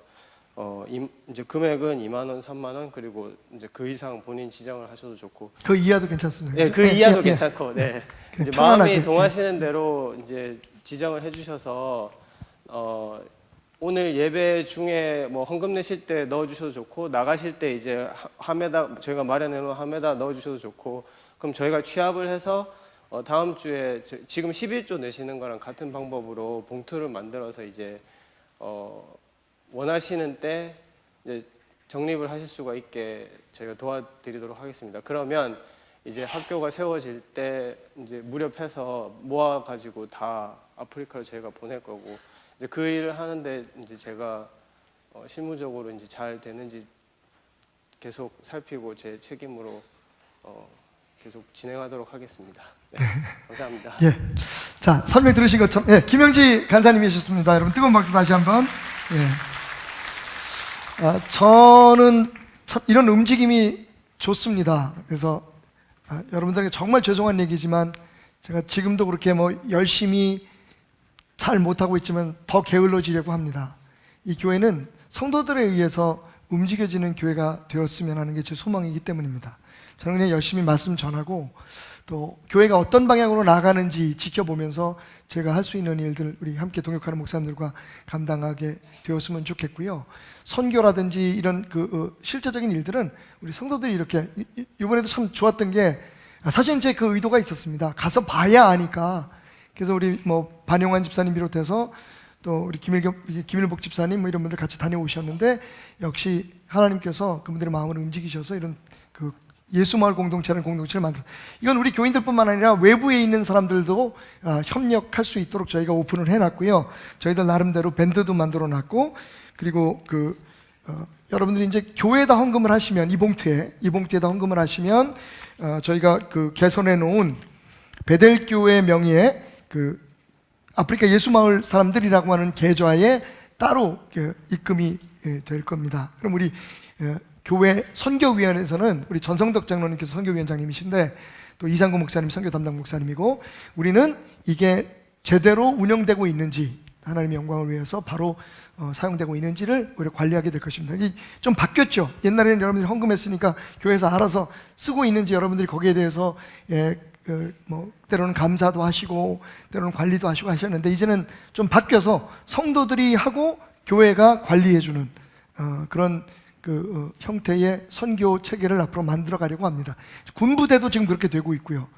이제 금액은 2만 원, 3만 원 그리고 이제 그 이상 본인 지정을 하셔도 좋고. 그 이하도 괜찮습니다. 네, 그 이하도 괜찮고, 네. 이제 편안하게. 마음이 동하시는 대로 이제 지정을 해주셔서 오늘 예배 중에 뭐 헌금 내실 때 넣어주셔도 좋고 나가실 때 이제 함에다 저희가 마련해놓은 함에다 넣어주셔도 좋고 그럼 저희가 취합을 해서 다음 주에 지금 11조 내시는 거랑 같은 방법으로 봉투를 만들어서 이제 원하시는 때 이제 적립을 하실 수가 있게 저희가 도와드리도록 하겠습니다. 그러면 이제 학교가 세워질 때 이제 무렵해서 모아가지고 다 아프리카로 저희가 보낼 거고 이제 그 일을 하는데 이제 제가 실무적으로 이제 잘 되는지 계속 살피고 제 책임으로 계속 진행하도록 하겠습니다. 네, 감사합니다. 예. 자, 설명 들으신 것처럼, 예, 김영지 간사님이셨습니다. 여러분, 뜨거운 박수 다시 한번. 예. 저는 참 이런 움직임이 좋습니다. 그래서 여러분들에게 정말 죄송한 얘기지만 제가 지금도 그렇게 뭐 열심히 잘 못하고 있지만 더 게을러지려고 합니다. 이 교회는 성도들에 의해서 움직여지는 교회가 되었으면 하는 게 제 소망이기 때문입니다. 저는 그냥 열심히 말씀 전하고 또 교회가 어떤 방향으로 나가는지 지켜보면서 제가 할 수 있는 일들 우리 함께 동역하는 목사님들과 감당하게 되었으면 좋겠고요. 선교라든지 이런 실제적인 일들은 우리 성도들이 이렇게 이번에도 참 좋았던 게 사실 제 그 의도가 있었습니다. 가서 봐야 아니까. 그래서 우리 뭐 반영환 집사님 비롯해서 또 우리 김일복 집사님 뭐 이런 분들 같이 다녀오셨는데 역시 하나님께서 그분들의 마음을 움직이셔서 이런 그 예수마을 공동체를 만들어. 이건 우리 교인들뿐만 아니라 외부에 있는 사람들도 협력할 수 있도록 저희가 오픈을 해놨고요. 저희들 나름대로 밴드도 만들어놨고 그리고 여러분들이 이제 교회에다 헌금을 하시면 이 봉투에다 헌금을 하시면 저희가 그 개선해 놓은 베델교회 명의의 그 아프리카 예수마을 사람들이라고 하는 계좌에 따로 입금이 될 겁니다. 그럼 우리 교회 선교위원회에서는 우리 전성덕 장로님께서 선교위원장님이신데 또 이상구 목사님 선교 담당 목사님이고 우리는 이게 제대로 운영되고 있는지 하나님의 영광을 위해서 바로 사용되고 있는지를 우리가 관리하게 될 것입니다. 이게 좀 바뀌었죠. 옛날에는 여러분들이 헌금했으니까 교회에서 알아서 쓰고 있는지 여러분들이 거기에 대해서 때로는 감사도 하시고 때로는 관리도 하시고 하셨는데 이제는 좀 바뀌어서 성도들이 하고 교회가 관리해주는 그런 형태의 선교 체계를 앞으로 만들어 가려고 합니다. 군부대도 지금 그렇게 되고 있고요.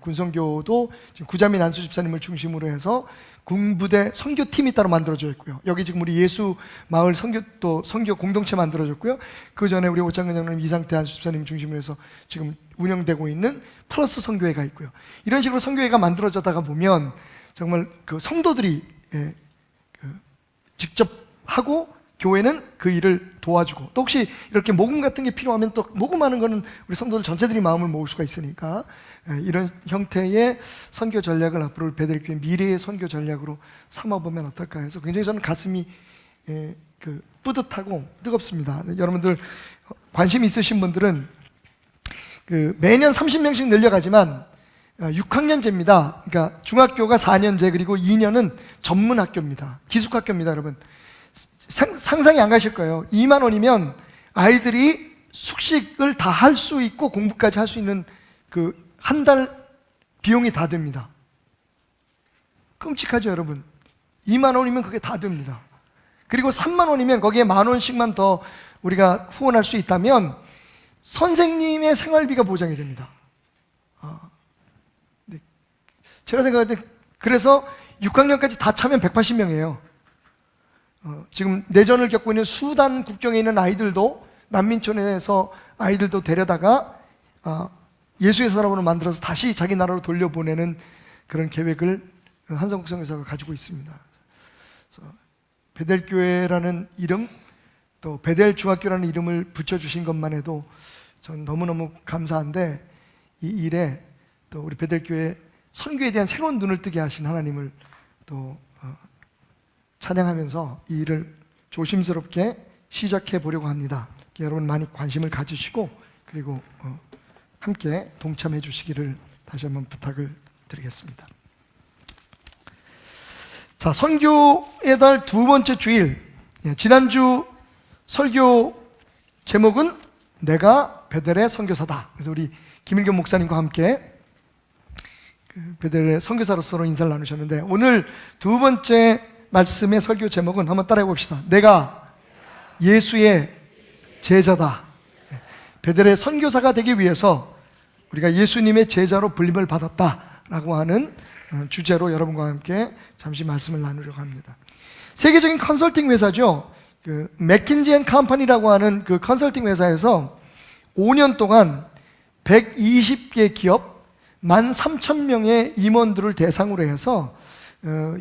군선교도 지금 구자민 안수 집사님을 중심으로 해서 군부대 선교팀이 따로 만들어져 있고요. 여기 지금 우리 예수 마을 선교 공동체 만들어졌고요. 그 전에 우리 오창근 장로님, 이상태 안수 집사님 중심으로 해서 지금 운영되고 있는 플러스 선교회가 있고요. 이런 식으로 선교회가 만들어져다가 보면 정말 그 성도들이 직접 하고 교회는 그 일을 도와주고, 또 혹시 이렇게 모금 같은 게 필요하면 또 모금하는 거는 우리 성도들 전체들이 마음을 모을 수가 있으니까 이런 형태의 선교 전략을 앞으로 베델교회 미래의 선교 전략으로 삼아보면 어떨까 해서 굉장히 저는 가슴이 뿌듯하고 뜨겁습니다. 여러분들 관심 있으신 분들은 매년 30명씩 늘려가지만 6학년제입니다. 그러니까 중학교가 4년제, 그리고 2년은 전문학교입니다. 기숙학교입니다, 여러분. 상상이 안 가실 거예요. 2만 원이면 아이들이 숙식을 다 할 수 있고 공부까지 할 수 있는 그 한 달 비용이 다 됩니다. 끔찍하죠, 여러분. 2만 원이면 그게 다 됩니다. 그리고 3만 원이면 거기에 만 원씩만 더 우리가 후원할 수 있다면 선생님의 생활비가 보장이 됩니다. 네. 제가 생각할 때 그래서 6학년까지 다 차면 180명이에요. 지금 내전을 겪고 있는 수단 국경에 있는 아이들도, 난민촌에서 아이들도 데려다가 예수의 사람으로 만들어서 다시 자기 나라로 돌려보내는 그런 계획을 한성국 선교사가 가지고 있습니다. 그래서 베델교회라는 이름, 또 베델 중학교라는 이름을 붙여주신 것만 해도 저는 너무너무 감사한데, 이 일에 또 우리 베델교회 선교에 대한 새로운 눈을 뜨게 하신 하나님을 또 찬양하면서 이 일을 조심스럽게 시작해 보려고 합니다. 여러분 많이 관심을 가지시고, 그리고 함께 동참해 주시기를 다시 한번 부탁을 드리겠습니다. 자, 선교의 달 두 번째 주일, 지난주 설교 제목은 내가 베델의 선교사다. 그래서 우리 김일겸 목사님과 함께 베델의 선교사로서 인사를 나누셨는데, 오늘 두 번째 말씀의 설교 제목은 한번 따라해 봅시다. 내가 예수의 제자다. 베델의 선교사가 되기 위해서 우리가 예수님의 제자로 불림을 받았다라고 하는 주제로 여러분과 함께 잠시 말씀을 나누려고 합니다. 세계적인 컨설팅 회사죠. 맥킨지 앤 컴퍼니라고 하는 그 컨설팅 회사에서 5년 동안 120개 기업 13,000명의 임원들을 대상으로 해서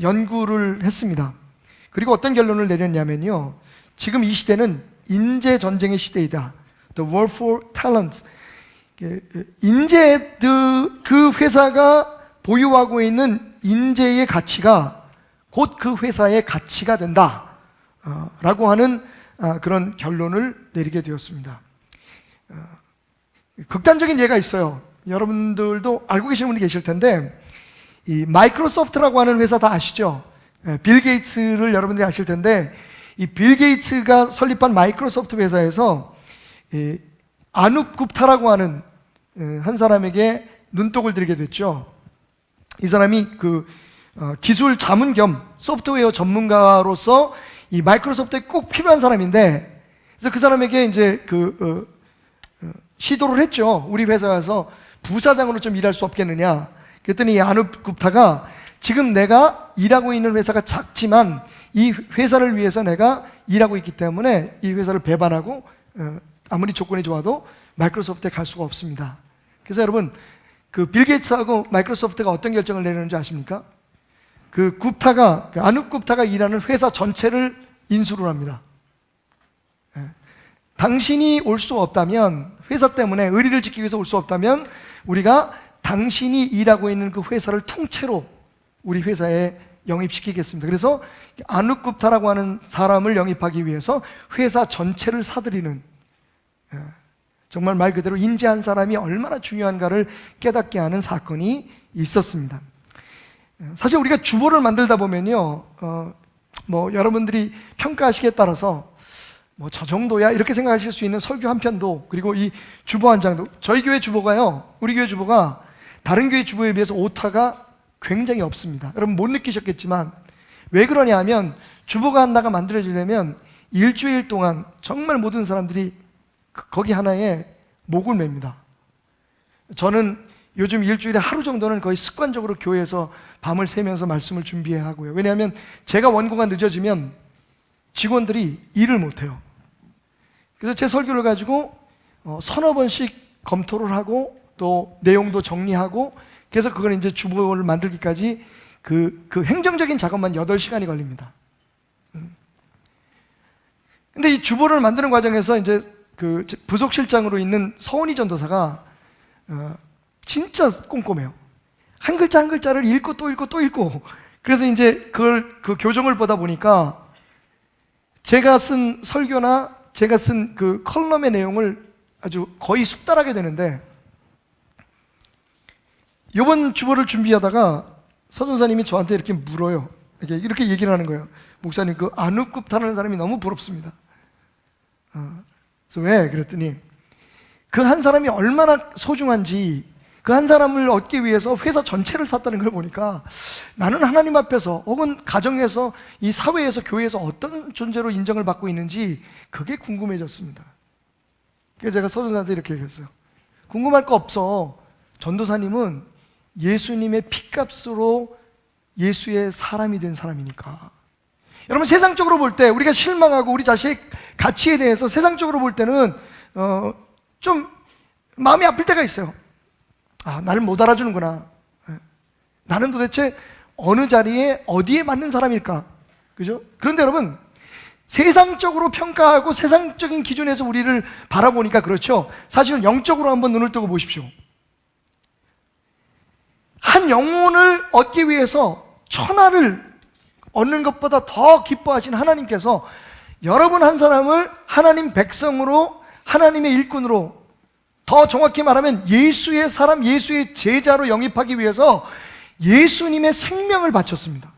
연구를 했습니다. 그리고 어떤 결론을 내렸냐면요, 지금 이 시대는 인재 전쟁의 시대이다. The war for talent. 그 회사가 보유하고 있는 인재의 가치가 곧 그 회사의 가치가 된다 라고 하는 그런 결론을 내리게 되었습니다. 극단적인 예가 있어요. 여러분들도 알고 계시는 분이 계실 텐데, 이 마이크로소프트라고 하는 회사 다 아시죠? 빌 게이츠를 여러분들이 아실 텐데, 이 빌 게이츠가 설립한 마이크로소프트 회사에서 아눕 굽타라고 하는 한 사람에게 눈독을 들이게 됐죠. 이 사람이 기술 자문 겸 소프트웨어 전문가로서 이 마이크로소프트에 꼭 필요한 사람인데, 그래서 그 사람에게 이제 시도를 했죠. 우리 회사에서 부사장으로 좀 일할 수 없겠느냐. 그랬더니 이 아눕 굽타가 지금 내가 일하고 있는 회사가 작지만 이 회사를 위해서 내가 일하고 있기 때문에 이 회사를 배반하고 아무리 조건이 좋아도 마이크로소프트에 갈 수가 없습니다. 그래서 여러분, 빌 게이츠하고 마이크로소프트가 어떤 결정을 내리는지 아십니까? 아눕 굽타가 일하는 회사 전체를 인수를 합니다. 당신이 올 수 없다면, 회사 때문에 의리를 지키기 위해서 올 수 없다면 우리가 당신이 일하고 있는 그 회사를 통째로 우리 회사에 영입시키겠습니다. 그래서 아눕 굽타라고 하는 사람을 영입하기 위해서 회사 전체를 사들이는, 정말 말 그대로 인재 한 사람이 얼마나 중요한가를 깨닫게 하는 사건이 있었습니다. 사실 우리가 주보를 만들다 보면요, 여러분들이 평가하시기에 따라서 저 정도야 이렇게 생각하실 수 있는 설교 한 편도, 그리고 이 주보 한 장도, 저희 교회 주보가요, 우리 교회 주보가 다른 교회 주보에 비해서 오타가 굉장히 없습니다. 여러분 못 느끼셨겠지만, 왜 그러냐 하면 주보가 하나가 만들어지려면 일주일 동안 정말 모든 사람들이 거기 하나에 목을 맵니다. 저는 요즘 일주일에 하루 정도는 거의 습관적으로 교회에서 밤을 새면서 말씀을 준비해야 하고요. 왜냐하면 제가 원고가 늦어지면 직원들이 일을 못해요. 그래서 제 설교를 가지고 서너 번씩 검토를 하고 또 내용도 정리하고, 그래서 그걸 이제 주보를 만들기까지 그 행정적인 작업만 8시간이 걸립니다. 근데 이 주보를 만드는 과정에서 이제 그 부속실장으로 있는 서은희 전도사가 진짜 꼼꼼해요. 한 글자 한 글자를 읽고 또 읽고 또 읽고. 그래서 이제 그 교정을 보다 보니까 제가 쓴 설교나 제가 쓴 그 컬럼의 내용을 아주 거의 숙달하게 되는데, 이번 주보를 준비하다가 서전사님이 저한테 이렇게 물어요. 이렇게 얘기를 하는 거예요. 목사님, 그 안우굽타라는 사람이 너무 부럽습니다. 그래서 왜? 그랬더니 그 한 사람이 얼마나 소중한지, 그 한 사람을 얻기 위해서 회사 전체를 샀다는 걸 보니까 나는 하나님 앞에서 혹은 가정에서 이 사회에서 교회에서 어떤 존재로 인정을 받고 있는지 그게 궁금해졌습니다. 그래서 제가 서전사한테 이렇게 얘기했어요. 궁금할 거 없어. 전도사님은 예수님의 피값으로 예수의 사람이 된 사람이니까. 여러분, 세상적으로 볼 때 우리가 실망하고 우리 자식의 가치에 대해서 세상적으로 볼 때는 좀 마음이 아플 때가 있어요. 아, 나를 못 알아주는구나. 나는 도대체 어느 자리에 어디에 맞는 사람일까? 그죠? 그런데 여러분, 세상적으로 평가하고 세상적인 기준에서 우리를 바라보니까 그렇죠. 사실은 영적으로 한번 눈을 뜨고 보십시오. 한 영혼을 얻기 위해서 천하를 얻는 것보다 더 기뻐하신 하나님께서 여러분 한 사람을 하나님 백성으로, 하나님의 일꾼으로, 더 정확히 말하면 예수의 사람, 예수의 제자로 영입하기 위해서 예수님의 생명을 바쳤습니다.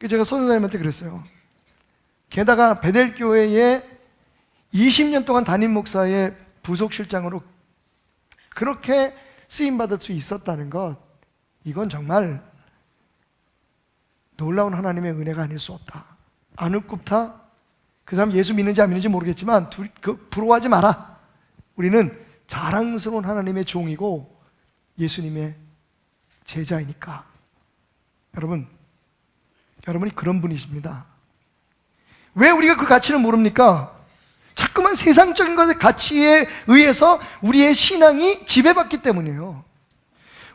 제가 선생님한테 그랬어요. 게다가 베델교회에 20년 동안 담임 목사의 부속실장으로 그렇게 쓰임받을 수 있었다는 것, 이건 정말 놀라운 하나님의 은혜가 아닐 수 없다. 안우굽타, 그 사람 예수 믿는지 안 믿는지 모르겠지만 부러워하지 마라. 우리는 자랑스러운 하나님의 종이고 예수님의 제자이니까. 여러분이 그런 분이십니다. 왜 우리가 그 가치를 모릅니까? 자꾸만 세상적인 것의 가치에 의해서 우리의 신앙이 지배받기 때문이에요.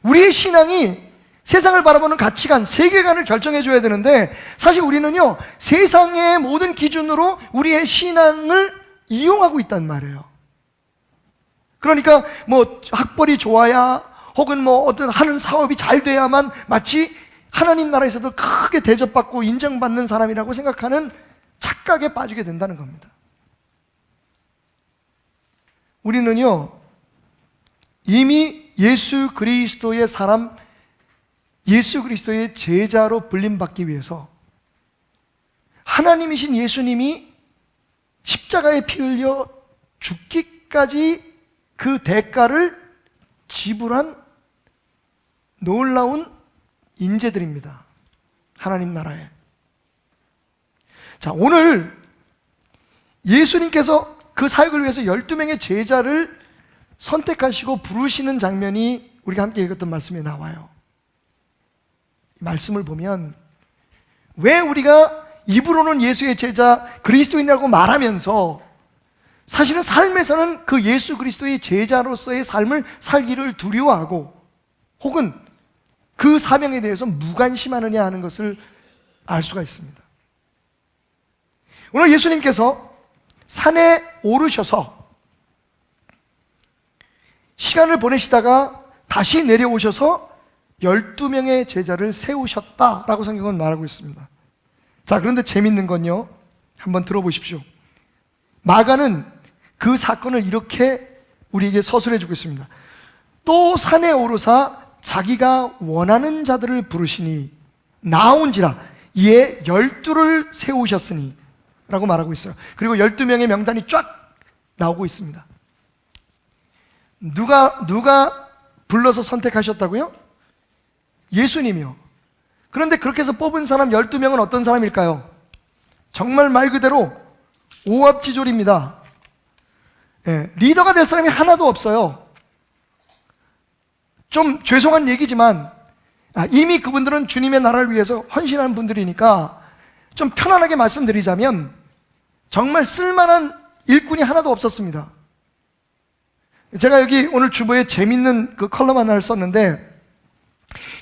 우리의 신앙이 세상을 바라보는 가치관, 세계관을 결정해줘야 되는데, 사실 우리는요, 세상의 모든 기준으로 우리의 신앙을 이용하고 있단 말이에요. 그러니까 뭐 학벌이 좋아야, 혹은 뭐 어떤 하는 사업이 잘 돼야만 마치 하나님 나라에서도 크게 대접받고 인정받는 사람이라고 생각하는 착각에 빠지게 된다는 겁니다. 우리는요, 이미 예수 그리스도의 사람, 예수 그리스도의 제자로 불림받기 위해서 하나님이신 예수님이 십자가에 피 흘려 죽기까지 그 대가를 지불한 놀라운 인재들입니다. 하나님 나라에. 자, 오늘 예수님께서 그 사역을 위해서 12명의 제자를 선택하시고 부르시는 장면이 우리가 함께 읽었던 말씀에 나와요. 이 말씀을 보면 왜 우리가 입으로는 예수의 제자, 그리스도인이라고 말하면서 사실은 삶에서는 그 예수 그리스도의 제자로서의 삶을 살기를 두려워하고 혹은 그 사명에 대해서 무관심하느냐 하는 것을 알 수가 있습니다. 오늘 예수님께서 산에 오르셔서 시간을 보내시다가 다시 내려오셔서 12명의 제자를 세우셨다라고 성경은 말하고 있습니다. 자, 그런데 재밌는 건요, 한번 들어보십시오. 마가는 그 사건을 이렇게 우리에게 서술해 주고 있습니다. 또 산에 오르사 자기가 원하는 자들을 부르시니 나온지라 이에 12를 세우셨으니 라고 말하고 있어요. 그리고 12명의 명단이 쫙 나오고 있습니다. 누가 불러서 선택하셨다고요? 예수님이요. 그런데 그렇게 해서 뽑은 사람 12명은 어떤 사람일까요? 정말 말 그대로 오합지졸입니다. 예, 리더가 될 사람이 하나도 없어요. 좀 죄송한 얘기지만 이미 그분들은 주님의 나라를 위해서 헌신한 분들이니까 좀 편안하게 말씀드리자면 정말 쓸만한 일꾼이 하나도 없었습니다. 제가 여기 오늘 주보에 재밌는 그 컬럼 하나를 썼는데,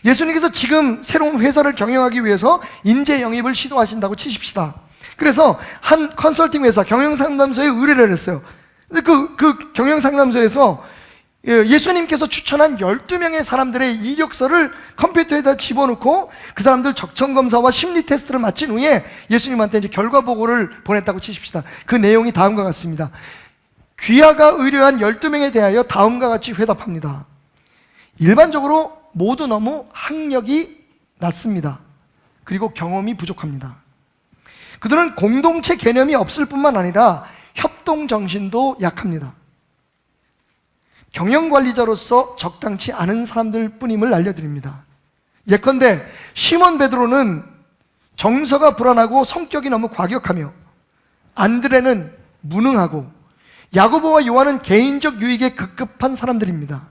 예수님께서 지금 새로운 회사를 경영하기 위해서 인재 영입을 시도하신다고 치십시다. 그래서 한 컨설팅 회사 경영상담소에 의뢰를 했어요. 그 경영상담소에서 예수님께서 추천한 12명의 사람들의 이력서를 컴퓨터에다 집어넣고 그 사람들 적성검사와 심리 테스트를 마친 후에 예수님한테 이제 결과 보고를 보냈다고 치십시다. 그 내용이 다음과 같습니다. 귀하가 의뢰한 12명에 대하여 다음과 같이 회답합니다. 일반적으로 모두 너무 학력이 낮습니다. 그리고 경험이 부족합니다. 그들은 공동체 개념이 없을 뿐만 아니라 협동정신도 약합니다. 경영관리자로서 적당치 않은 사람들 뿐임을 알려드립니다. 예컨대 시몬 베드로는 정서가 불안하고 성격이 너무 과격하며, 안드레는 무능하고, 야고보와 요한은 개인적 유익에 급급한 사람들입니다.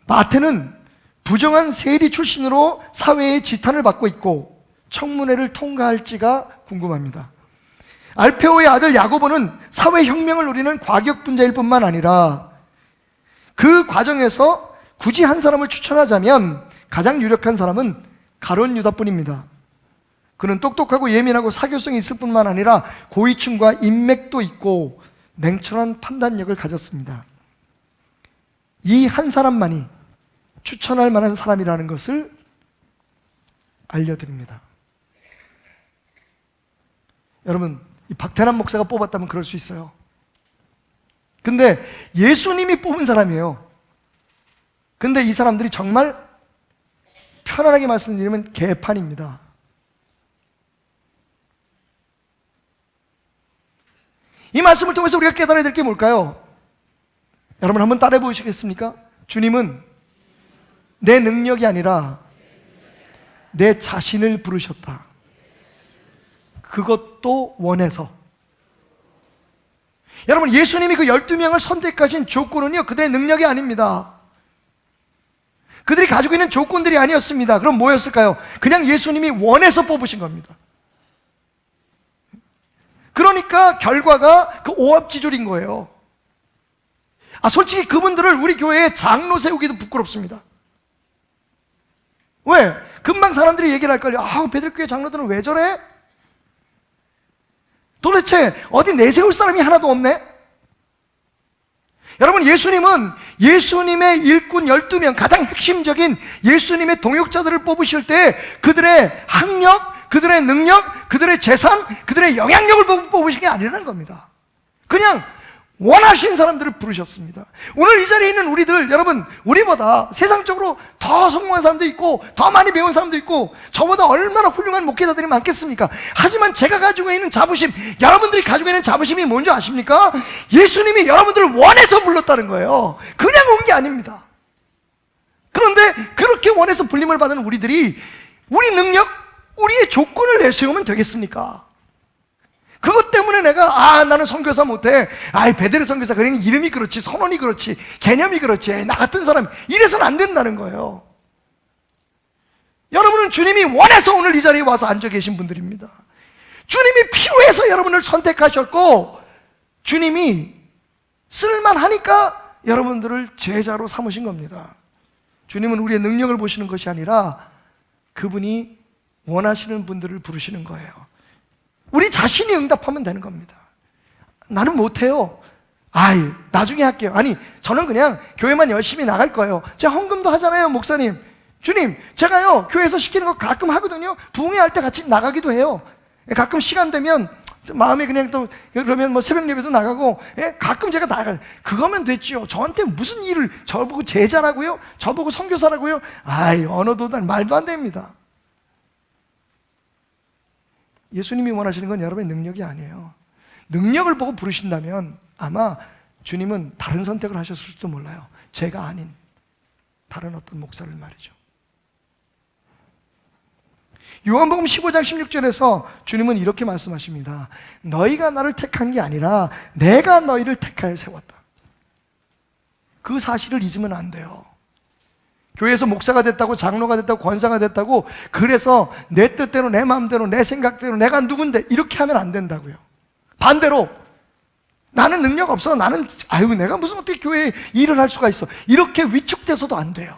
마태는 부정한 세리 출신으로 사회의 지탄을 받고 있고 청문회를 통과할지가 궁금합니다. 알페오의 아들 야고보는 사회혁명을 누리는 과격분자일 뿐만 아니라 그 과정에서 굳이 한 사람을 추천하자면 가장 유력한 사람은 가룟 유다뿐입니다. 그는 똑똑하고 예민하고 사교성이 있을 뿐만 아니라 고위층과 인맥도 있고 냉철한 판단력을 가졌습니다. 이 한 사람만이 추천할 만한 사람이라는 것을 알려드립니다. 여러분, 이 박태남 목사가 뽑았다면 그럴 수 있어요. 근데 예수님이 뽑은 사람이에요. 근데 이 사람들이 정말 편안하게 말씀드리면 개판입니다. 이 말씀을 통해서 우리가 깨달아야 될 게 뭘까요? 여러분 한번 따라해 보시겠습니까? 주님은 내 능력이 아니라 내 자신을 부르셨다. 그것도 원해서. 여러분, 예수님이 그 12명을 선택하신 조건은요, 그들의 능력이 아닙니다. 그들이 가지고 있는 조건들이 아니었습니다. 그럼 뭐였을까요? 그냥 예수님이 원해서 뽑으신 겁니다. 그러니까 결과가 그 오합지졸인 거예요. 솔직히 그분들을 우리 교회에 장로 세우기도 부끄럽습니다. 왜? 금방 사람들이 얘기를 할걸요. 베들교회 장로들은 왜 저래? 도대체 어디 내세울 사람이 하나도 없네? 여러분, 예수님은 예수님의 일꾼 12명, 가장 핵심적인 예수님의 동역자들을 뽑으실 때 그들의 학력, 그들의 능력, 그들의 재산, 그들의 영향력을 보고 뽑으신 게 아니라는 겁니다. 그냥 원하신 사람들을 부르셨습니다. 오늘 이 자리에 있는 우리들, 여러분, 우리보다 세상적으로 더 성공한 사람도 있고 더 많이 배운 사람도 있고 저보다 얼마나 훌륭한 목회자들이 많겠습니까? 하지만 제가 가지고 있는 자부심, 여러분들이 가지고 있는 자부심이 뭔지 아십니까? 예수님이 여러분들을 원해서 불렀다는 거예요. 그냥 온 게 아닙니다. 그런데 그렇게 원해서 불림을 받은 우리들이 우리 능력, 우리의 조건을 내세우면 되겠습니까? 그것 때문에 내가 나는 선교사 못해, 베드로 선교사 그냥 이름이 그렇지, 선언이 그렇지, 개념이 그렇지, 나 같은 사람 이래서는 안 된다는 거예요. 여러분은 주님이 원해서 오늘 이 자리에 와서 앉아 계신 분들입니다. 주님이 필요해서 여러분을 선택하셨고 주님이 쓸만하니까 여러분들을 제자로 삼으신 겁니다. 주님은 우리의 능력을 보시는 것이 아니라 그분이 원하시는 분들을 부르시는 거예요. 우리 자신이 응답하면 되는 겁니다. 나는 못해요. 나중에 할게요. 저는 그냥 교회만 열심히 나갈 거예요. 제가 헌금도 하잖아요, 목사님. 주님, 제가요 교회에서 시키는 거 가끔 하거든요. 부흥회 할 때 같이 나가기도 해요. 가끔 시간 되면 마음에 그냥 또 그러면 뭐 새벽 예배도 나가고, 가끔 제가 나가요. 그거면 됐지요. 저한테 무슨 일을, 저보고 제자라고요? 저보고 선교사라고요? 언어도 말도 안 됩니다. 예수님이 원하시는 건 여러분의 능력이 아니에요. 능력을 보고 부르신다면 아마 주님은 다른 선택을 하셨을지도 몰라요. 제가 아닌 다른 어떤 목사를 말이죠. 요한복음 15장 16절에서 주님은 이렇게 말씀하십니다. 너희가 나를 택한 게 아니라 내가 너희를 택하여 세웠다. 그 사실을 잊으면 안 돼요. 교회에서 목사가 됐다고, 장로가 됐다고, 권사가 됐다고, 그래서 내 뜻대로, 내 마음대로, 내 생각대로 내가 누군데 이렇게 하면 안 된다고요. 반대로 나는 능력 없어, 나는 내가 무슨 어떻게 교회에 일을 할 수가 있어, 이렇게 위축돼서도 안 돼요.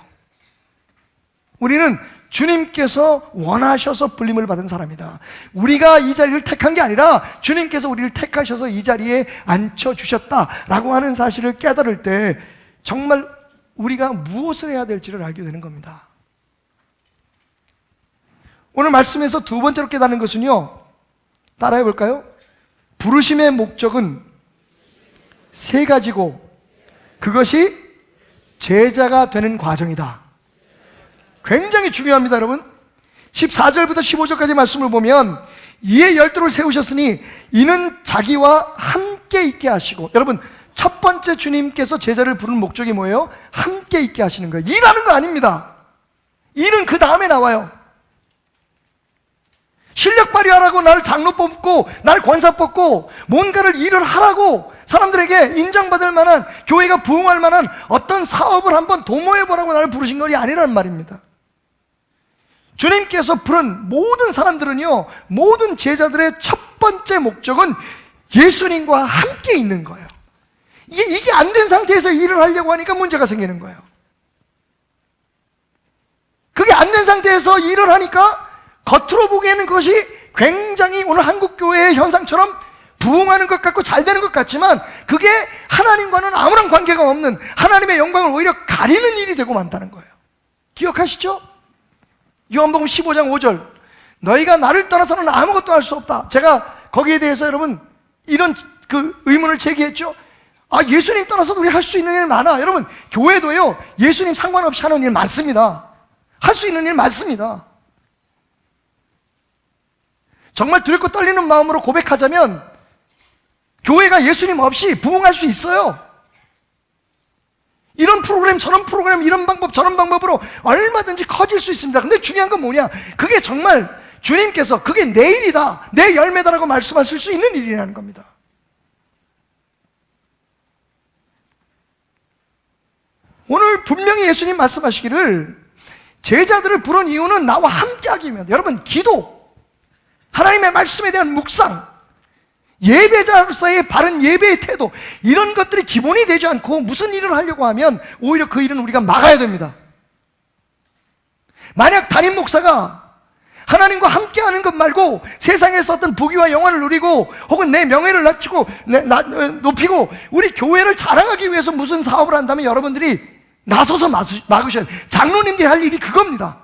우리는 주님께서 원하셔서 불림을 받은 사람이다. 우리가 이 자리를 택한 게 아니라 주님께서 우리를 택하셔서 이 자리에 앉혀주셨다라고 하는 사실을 깨달을 때 정말 우리가 무엇을 해야 될지를 알게 되는 겁니다. 오늘 말씀에서 두 번째로 깨닫는 것은요, 따라해 볼까요? 부르심의 목적은 세 가지고 그것이 제자가 되는 과정이다. 굉장히 중요합니다, 여러분. 14절부터 15절까지 말씀을 보면 이에 열두를 세우셨으니 이는 자기와 함께 있게 하시고, 여러분, 첫 번째 주님께서 제자를 부르는 목적이 뭐예요? 함께 있게 하시는 거예요. 일하는 거 아닙니다. 일은 그 다음에 나와요. 실력 발휘하라고 날 장로 뽑고 날 권사 뽑고 뭔가를 일을 하라고 사람들에게 인정받을 만한, 교회가 부흥할 만한 어떤 사업을 한번 도모해보라고 나를 부르신 것이 아니라는 말입니다. 주님께서 부른 모든 사람들은요, 모든 제자들의 첫 번째 목적은 예수님과 함께 있는 거예요. 이게 안 된 상태에서 일을 하려고 하니까 문제가 생기는 거예요. 그게 안 된 상태에서 일을 하니까 겉으로 보기에는 그것이 굉장히 오늘 한국교회의 현상처럼 부흥하는 것 같고 잘 되는 것 같지만 그게 하나님과는 아무런 관계가 없는, 하나님의 영광을 오히려 가리는 일이 되고 많다는 거예요. 기억하시죠? 요한복음 15장 5절, 너희가 나를 떠나서는 아무것도 할 수 없다. 제가 거기에 대해서 여러분 이런 그 의문을 제기했죠. 예수님 떠나서도 우리 할 수 있는 일 많아. 여러분, 교회도요, 예수님 상관없이 하는 일 많습니다. 할 수 있는 일 많습니다. 정말 두렵고 떨리는 마음으로 고백하자면 교회가 예수님 없이 부흥할 수 있어요. 이런 프로그램 저런 프로그램, 이런 방법 저런 방법으로 얼마든지 커질 수 있습니다. 근데 중요한 건 뭐냐, 그게 정말 주님께서 그게 내 일이다, 내 열매다라고 말씀하실 수 있는 일이라는 겁니다. 오늘 분명히 예수님 말씀하시기를 제자들을 부른 이유는 나와 함께하기 위함이다. 여러분, 기도, 하나님의 말씀에 대한 묵상, 예배자로서의 바른 예배의 태도, 이런 것들이 기본이 되지 않고 무슨 일을 하려고 하면 오히려 그 일은 우리가 막아야 됩니다. 만약 담임 목사가 하나님과 함께하는 것 말고 세상에서 어떤 부귀와 영화를 누리고 혹은 내 명예를 낮추고 높이고 우리 교회를 자랑하기 위해서 무슨 사업을 한다면 여러분들이 나서서 막으셔야 돼요. 장로님들이 할 일이 그겁니다.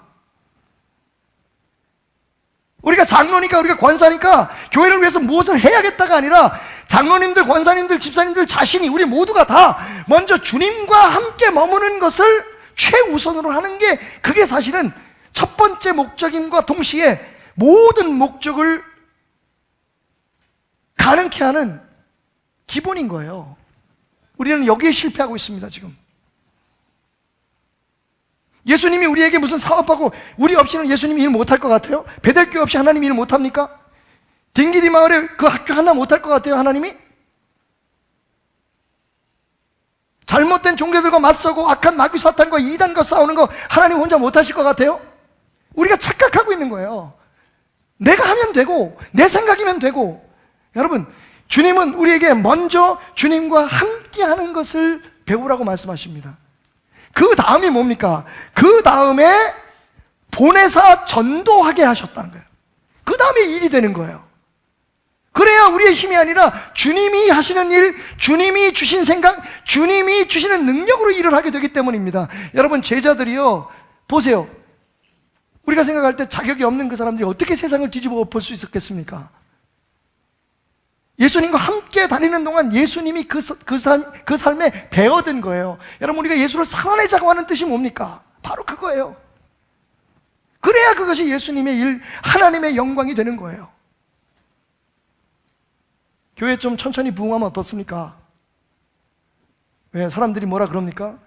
우리가 장로니까, 우리가 권사니까 교회를 위해서 무엇을 해야겠다가 아니라 장로님들, 권사님들, 집사님들 자신이, 우리 모두가 다 먼저 주님과 함께 머무는 것을 최우선으로 하는 게, 그게 사실은 첫 번째 목적임과 동시에 모든 목적을 가능케 하는 기본인 거예요. 우리는 여기에 실패하고 있습니다, 지금. 예수님이 우리에게 무슨 사업하고 우리 없이는 예수님이 일 못할 것 같아요? 베델교회 없이 하나님이 일 못합니까? 딩기디 마을에 그 학교 하나 못할 것 같아요, 하나님이? 잘못된 종교들과 맞서고 악한 마귀 사탄과 이단과 싸우는 거 하나님 혼자 못하실 것 같아요? 우리가 착각하고 있는 거예요. 내가 하면 되고 내 생각이면 되고. 여러분, 주님은 우리에게 먼저 주님과 함께 하는 것을 배우라고 말씀하십니다. 그 다음이 뭡니까? 그 다음에 보내사 전도하게 하셨다는 거예요. 그 다음에 일이 되는 거예요. 그래야 우리의 힘이 아니라 주님이 하시는 일, 주님이 주신 생각, 주님이 주시는 능력으로 일을 하게 되기 때문입니다. 여러분, 제자들이요, 보세요. 우리가 생각할 때 자격이 없는 그 사람들이 어떻게 세상을 뒤집어 엎을 수 있었겠습니까? 예수님과 함께 다니는 동안 예수님이 그 삶에 배어든 거예요. 여러분, 우리가 예수를 살아내자고 하는 뜻이 뭡니까? 바로 그거예요. 그래야 그것이 예수님의 일, 하나님의 영광이 되는 거예요. 교회 좀 천천히 부흥하면 어떻습니까? 왜 사람들이 뭐라 그럽니까?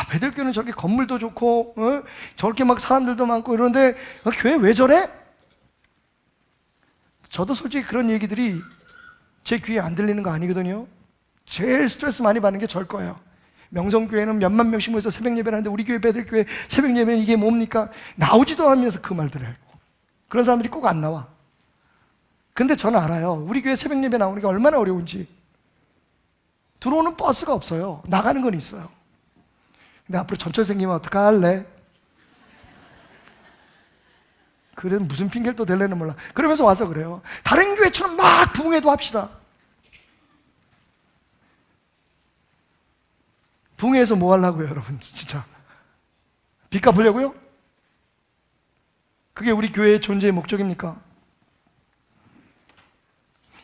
베들교는 저렇게 건물도 좋고 저렇게 막 사람들도 많고 이러는데 교회 왜 저래? 저도 솔직히 그런 얘기들이 제 귀에 안 들리는 거 아니거든요. 제일 스트레스 많이 받는 게 저일 거예요. 명성교회는 몇만 명씩 모여서 새벽 예배를 하는데 우리 교회 베들교회 새벽 예배는 이게 뭡니까? 나오지도 않으면서 그 말들을 하고 그런 사람들이 꼭 안 나와. 근데 저는 알아요. 우리 교회 새벽 예배 나오니까 얼마나 어려운지. 들어오는 버스가 없어요. 나가는 건 있어요. 근데 앞으로 전철 생기면 어떡할래? 그래 무슨 핑계를 또 댈래는 몰라. 그러면서 와서 그래요. 다른 교회처럼 막 부흥회도 합시다. 부흥회에서 뭐 하려고요, 여러분? 진짜 빚 갚으려고요? 그게 우리 교회의 존재의 목적입니까?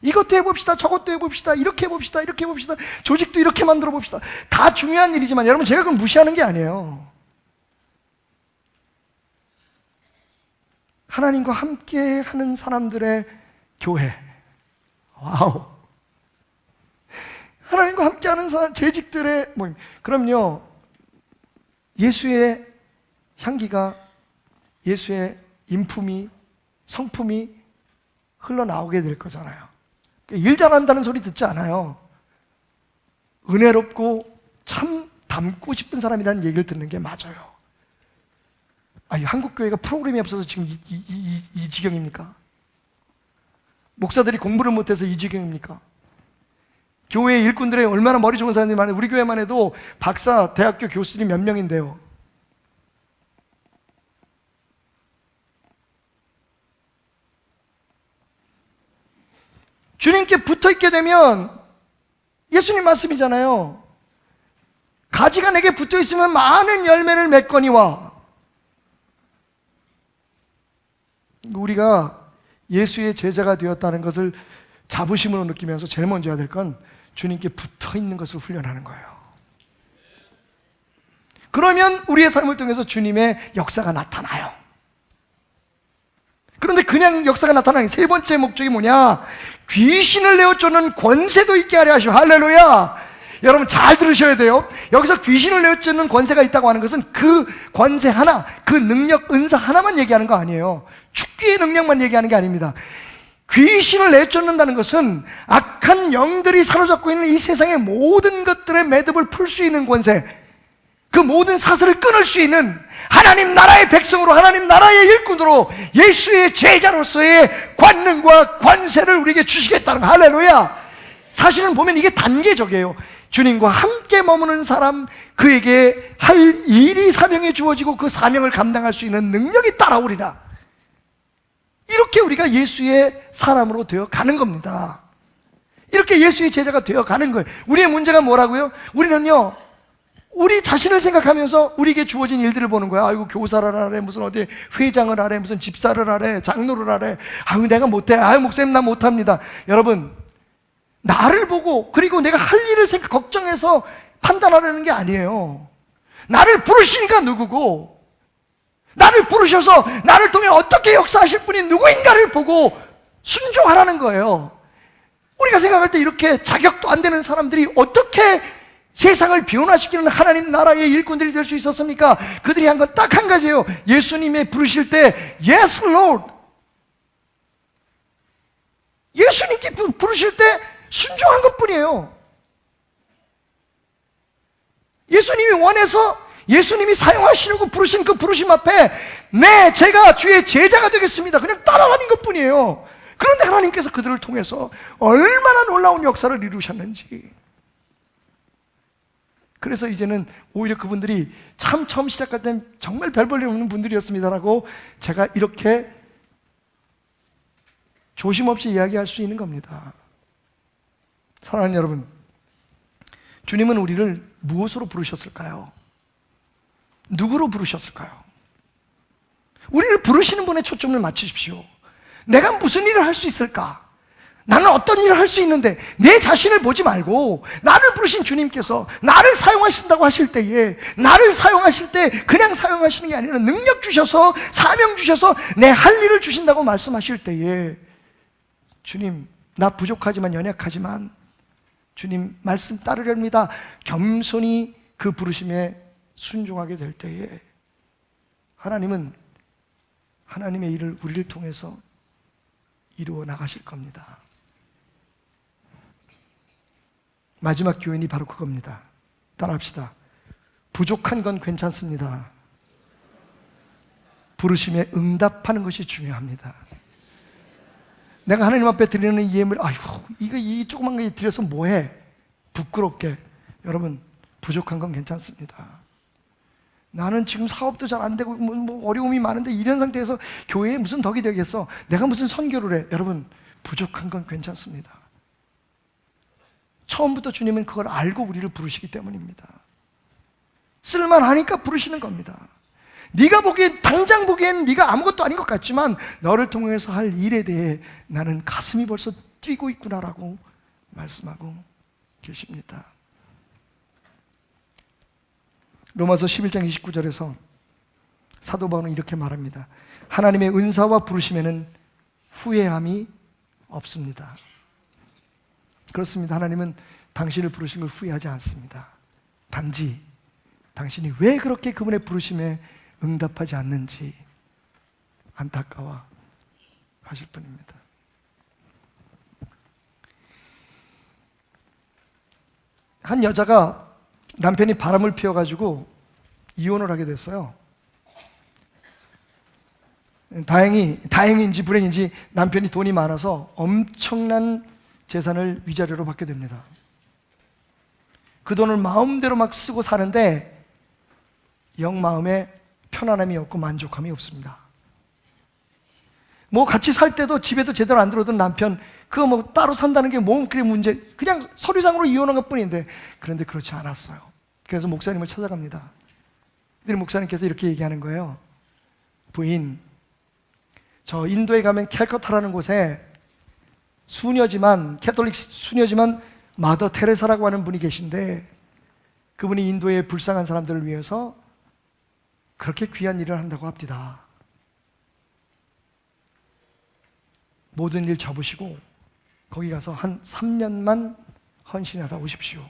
이것도 해봅시다, 저것도 해봅시다, 이렇게 해봅시다, 이렇게 해봅시다, 조직도 이렇게 만들어 봅시다. 다 중요한 일이지만 여러분, 제가 그걸 무시하는 게 아니에요. 하나님과 함께 하는 사람들의 교회. 와우. 하나님과 함께 하는 사람, 재직들의 모임. 그럼요, 예수의 향기가, 예수의 인품이, 성품이 흘러나오게 될 거잖아요. 일 잘한다는 소리 듣지 않아요. 은혜롭고 참 닮고 싶은 사람이라는 얘기를 듣는 게 맞아요. 아니, 한국 교회가 프로그램이 없어서 지금 이 지경입니까? 목사들이 공부를 못해서 이 지경입니까? 교회 일꾼들의 얼마나 머리 좋은 사람들이 많아요. 우리 교회만 해도 박사, 대학교 교수들이 몇 명인데요. 주님께 붙어있게 되면 예수님 말씀이잖아요. 가지가 내게 붙어있으면 많은 열매를 맺거니와. 우리가 예수의 제자가 되었다는 것을 자부심으로 느끼면서 제일 먼저 해야 될 건 주님께 붙어있는 것을 훈련하는 거예요. 그러면 우리의 삶을 통해서 주님의 역사가 나타나요. 그런데 그냥 역사가 나타나는 세 번째 목적이 뭐냐? 귀신을 내어쫓는 권세도 있게 하려 하시오. 할렐루야. 여러분 잘 들으셔야 돼요. 여기서 귀신을 내어쫓는 권세가 있다고 하는 것은 그 권세 하나, 그 능력, 은사 하나만 얘기하는 거 아니에요. 축기의 능력만 얘기하는 게 아닙니다. 귀신을 내쫓는다는 것은 악한 영들이 사로잡고 있는 이 세상의 모든 것들의 매듭을 풀 수 있는 권세, 그 모든 사슬을 끊을 수 있는 하나님 나라의 백성으로, 하나님 나라의 일꾼으로 예수의 제자로서의 권능과 권세를 우리에게 주시겠다는 거. 할렐루야. 사실은 보면 이게 단계적이에요. 주님과 함께 머무는 사람, 그에게 할 일이 사명에 주어지고 그 사명을 감당할 수 있는 능력이 따라오리라. 이렇게 우리가 예수의 사람으로 되어 가는 겁니다. 이렇게 예수의 제자가 되어 가는 거예요. 우리의 문제가 뭐라고요? 우리는요, 우리 자신을 생각하면서 우리에게 주어진 일들을 보는 거야. 아이고, 교사를 하래, 무슨 어디 회장을 하래, 무슨 집사를 하래, 장로를 하래. 아유, 내가 못해. 아유, 목사님 나 못합니다. 여러분, 나를 보고 그리고 내가 할 일을 걱정해서 판단하려는 게 아니에요. 나를 부르시니까 누구고, 나를 부르셔서 나를 통해 어떻게 역사하실 분이 누구인가를 보고 순종하라는 거예요. 우리가 생각할 때 이렇게 자격도 안 되는 사람들이 어떻게 세상을 변화시키는 하나님 나라의 일꾼들이 될 수 있었습니까? 그들이 한 건 딱 한 가지예요. 예수님의 부르실 때 Yes Lord, 예수님께 부르실 때 순종한 것뿐이에요. 예수님이 원해서 예수님이 사용하시려고 부르신 그 부르심 앞에 네, 제가 주의 제자가 되겠습니다, 그냥 따라다닌 것뿐이에요. 그런데 하나님께서 그들을 통해서 얼마나 놀라운 역사를 이루셨는지. 그래서 이제는 오히려 그분들이 참 처음 시작할 땐 정말 별 볼 일 없는 분들이었습니다라고 제가 이렇게 조심 없이 이야기할 수 있는 겁니다. 사랑하는 여러분, 주님은 우리를 무엇으로 부르셨을까요? 누구로 부르셨을까요? 우리를 부르시는 분에 초점을 맞추십시오. 내가 무슨 일을 할 수 있을까? 나는 어떤 일을 할 수 있는데, 내 자신을 보지 말고 나를 부르신 주님께서 나를 사용하신다고 하실 때에, 나를 사용하실 때 그냥 사용하시는 게 아니라 능력 주셔서, 사명 주셔서 내 할 일을 주신다고 말씀하실 때에, 주님 나 부족하지만 연약하지만 주님 말씀 따르렵니다, 겸손히 그 부르심에 순종하게 될 때에 하나님은 하나님의 일을 우리를 통해서 이루어 나가실 겁니다. 마지막 교훈이 바로 그겁니다. 따라합시다. 부족한 건 괜찮습니다. 부르심에 응답하는 것이 중요합니다. 내가 하나님 앞에 드리는 이 예물, 아유, 이 조그만 거 드려서 뭐해? 부끄럽게. 여러분, 부족한 건 괜찮습니다. 나는 지금 사업도 잘 안 되고 뭐 어려움이 많은데 이런 상태에서 교회에 무슨 덕이 되겠어? 내가 무슨 선교를 해? 여러분, 부족한 건 괜찮습니다. 처음부터 주님은 그걸 알고 우리를 부르시기 때문입니다. 쓸만하니까 부르시는 겁니다. 네가 보기엔, 당장 보기엔 네가 아무것도 아닌 것 같지만 너를 통해서 할 일에 대해 나는 가슴이 벌써 뛰고 있구나라고 말씀하고 계십니다. 로마서 11장 29절에서 사도 바울은 이렇게 말합니다. 하나님의 은사와 부르심에는 후회함이 없습니다. 그렇습니다. 하나님은 당신을 부르신 걸 후회하지 않습니다. 단지 당신이 왜 그렇게 그분의 부르심에 응답하지 않는지 안타까워 하실 뿐입니다. 한 여자가 남편이 바람을 피워가지고 이혼을 하게 됐어요. 다행인지 불행인지 남편이 돈이 많아서 엄청난 재산을 위자료로 받게 됩니다. 그 돈을 마음대로 막 쓰고 사는데 영 마음에 편안함이 없고 만족함이 없습니다. 뭐 같이 살 때도 집에도 제대로 안 들어오던 남편, 그거 뭐 따로 산다는 게 뭐 그게 문제, 그냥 서류상으로 이혼한 것 뿐인데, 그런데 그렇지 않았어요. 그래서 목사님을 찾아갑니다. 근데 목사님께서 이렇게 얘기하는 거예요. 부인, 저 인도에 가면 캘커타라는 곳에 수녀지만, 캐톨릭 수녀지만 마더 테레사라고 하는 분이 계신데, 그분이 인도의 불쌍한 사람들을 위해서 그렇게 귀한 일을 한다고 합니다. 모든 일 접으시고 거기 가서 한 3년만 헌신하다 오십시오.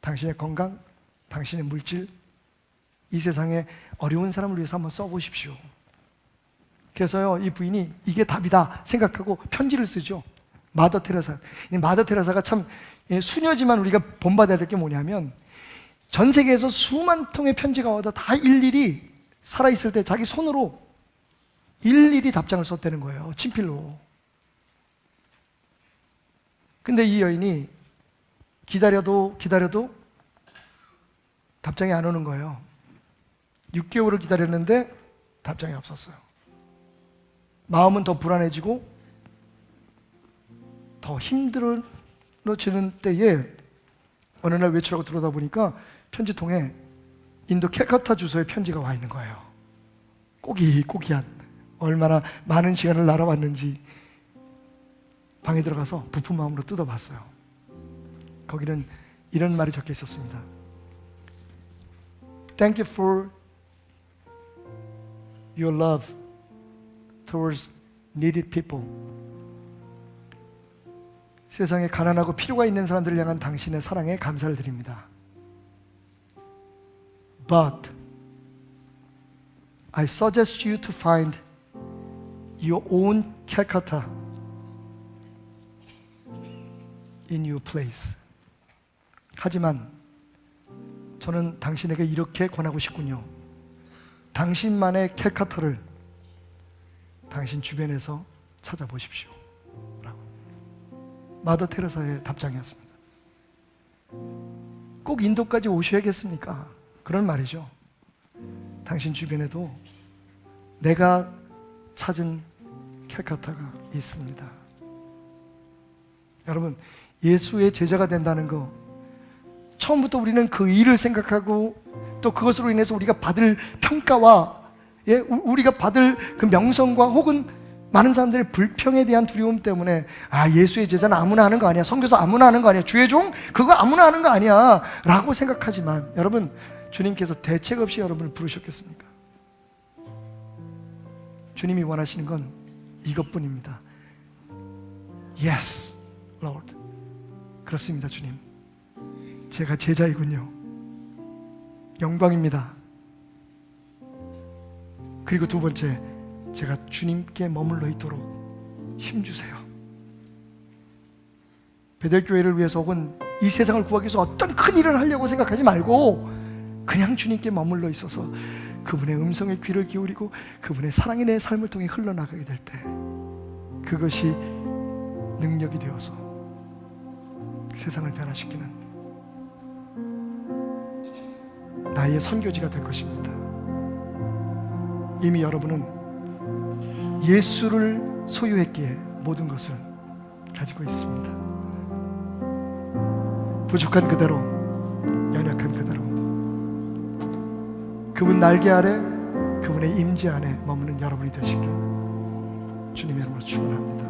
당신의 건강, 당신의 물질, 이 세상에 어려운 사람을 위해서 한번 써보십시오. 그래서요, 이 부인이 이게 답이다 생각하고 편지를 쓰죠. 마더 테레사. 이 마더 테레사가 참 수녀지만 우리가 본받아야 될 게 뭐냐면, 전 세계에서 수만 통의 편지가 와도 다 일일이 살아있을 때 자기 손으로 일일이 답장을 썼다는 거예요. 친필로. 근데 이 여인이 기다려도 답장이 안 오는 거예요. 6개월을 기다렸는데 답장이 없었어요. 마음은 더 불안해지고 더 힘들어지는 때에 어느 날 외출하고 들어오다 보니까 편지통에 인도 캘커타 주소에 편지가 와 있는 거예요. 꼬기꼬기한, 얼마나 많은 시간을 날아왔는지 방에 들어가서 부푼 마음으로 뜯어봤어요. 거기는 이런 말이 적혀 있었습니다. Thank you for your love towards needed people. 세상에 가난하고 필요가 있는 사람들을 향한 당신의 사랑에 감사를 드립니다. But I suggest you to find your own Calcutta in your place. 하지만 저는 당신에게 이렇게 권하고 싶군요. 당신만의 캘커타를 당신 주변에서 찾아보십시오. 라고. 마더 테레사의 답장이었습니다. 꼭 인도까지 오셔야겠습니까? 그런 말이죠. 당신 주변에도 내가 찾은 캘커타가 있습니다. 여러분, 예수의 제자가 된다는 거, 처음부터 우리는 그 일을 생각하고 또 그것으로 인해서 우리가 받을 평가와 우리가 받을 그 명성과 혹은 많은 사람들의 불평에 대한 두려움 때문에 예수의 제자는 아무나 하는 거 아니야, 선교사 아무나 하는 거 아니야, 주의 종 그거 아무나 하는 거 아니야 라고 생각하지만, 여러분, 주님께서 대책 없이 여러분을 부르셨겠습니까? 주님이 원하시는 건 이것뿐입니다. Yes, Lord. 그렇습니다, 주님. 제가 제자이군요. 영광입니다. 그리고 두 번째, 제가 주님께 머물러 있도록 힘주세요. 베델교회를 위해서 혹은 이 세상을 구하기 위해서 어떤 큰 일을 하려고 생각하지 말고 그냥 주님께 머물러 있어서 그분의 음성에 귀를 기울이고 그분의 사랑이 내 삶을 통해 흘러나가게 될 때 그것이 능력이 되어서 세상을 변화시키는 나의 선교지가 될 것입니다. 이미 여러분은 예수를 소유했기에 모든 것을 가지고 있습니다. 부족한 그대로, 연약한 그대로 그분 날개 아래, 그분의 임재 안에 머무는 여러분이 되시길 주님의 이름으로 축원합니다.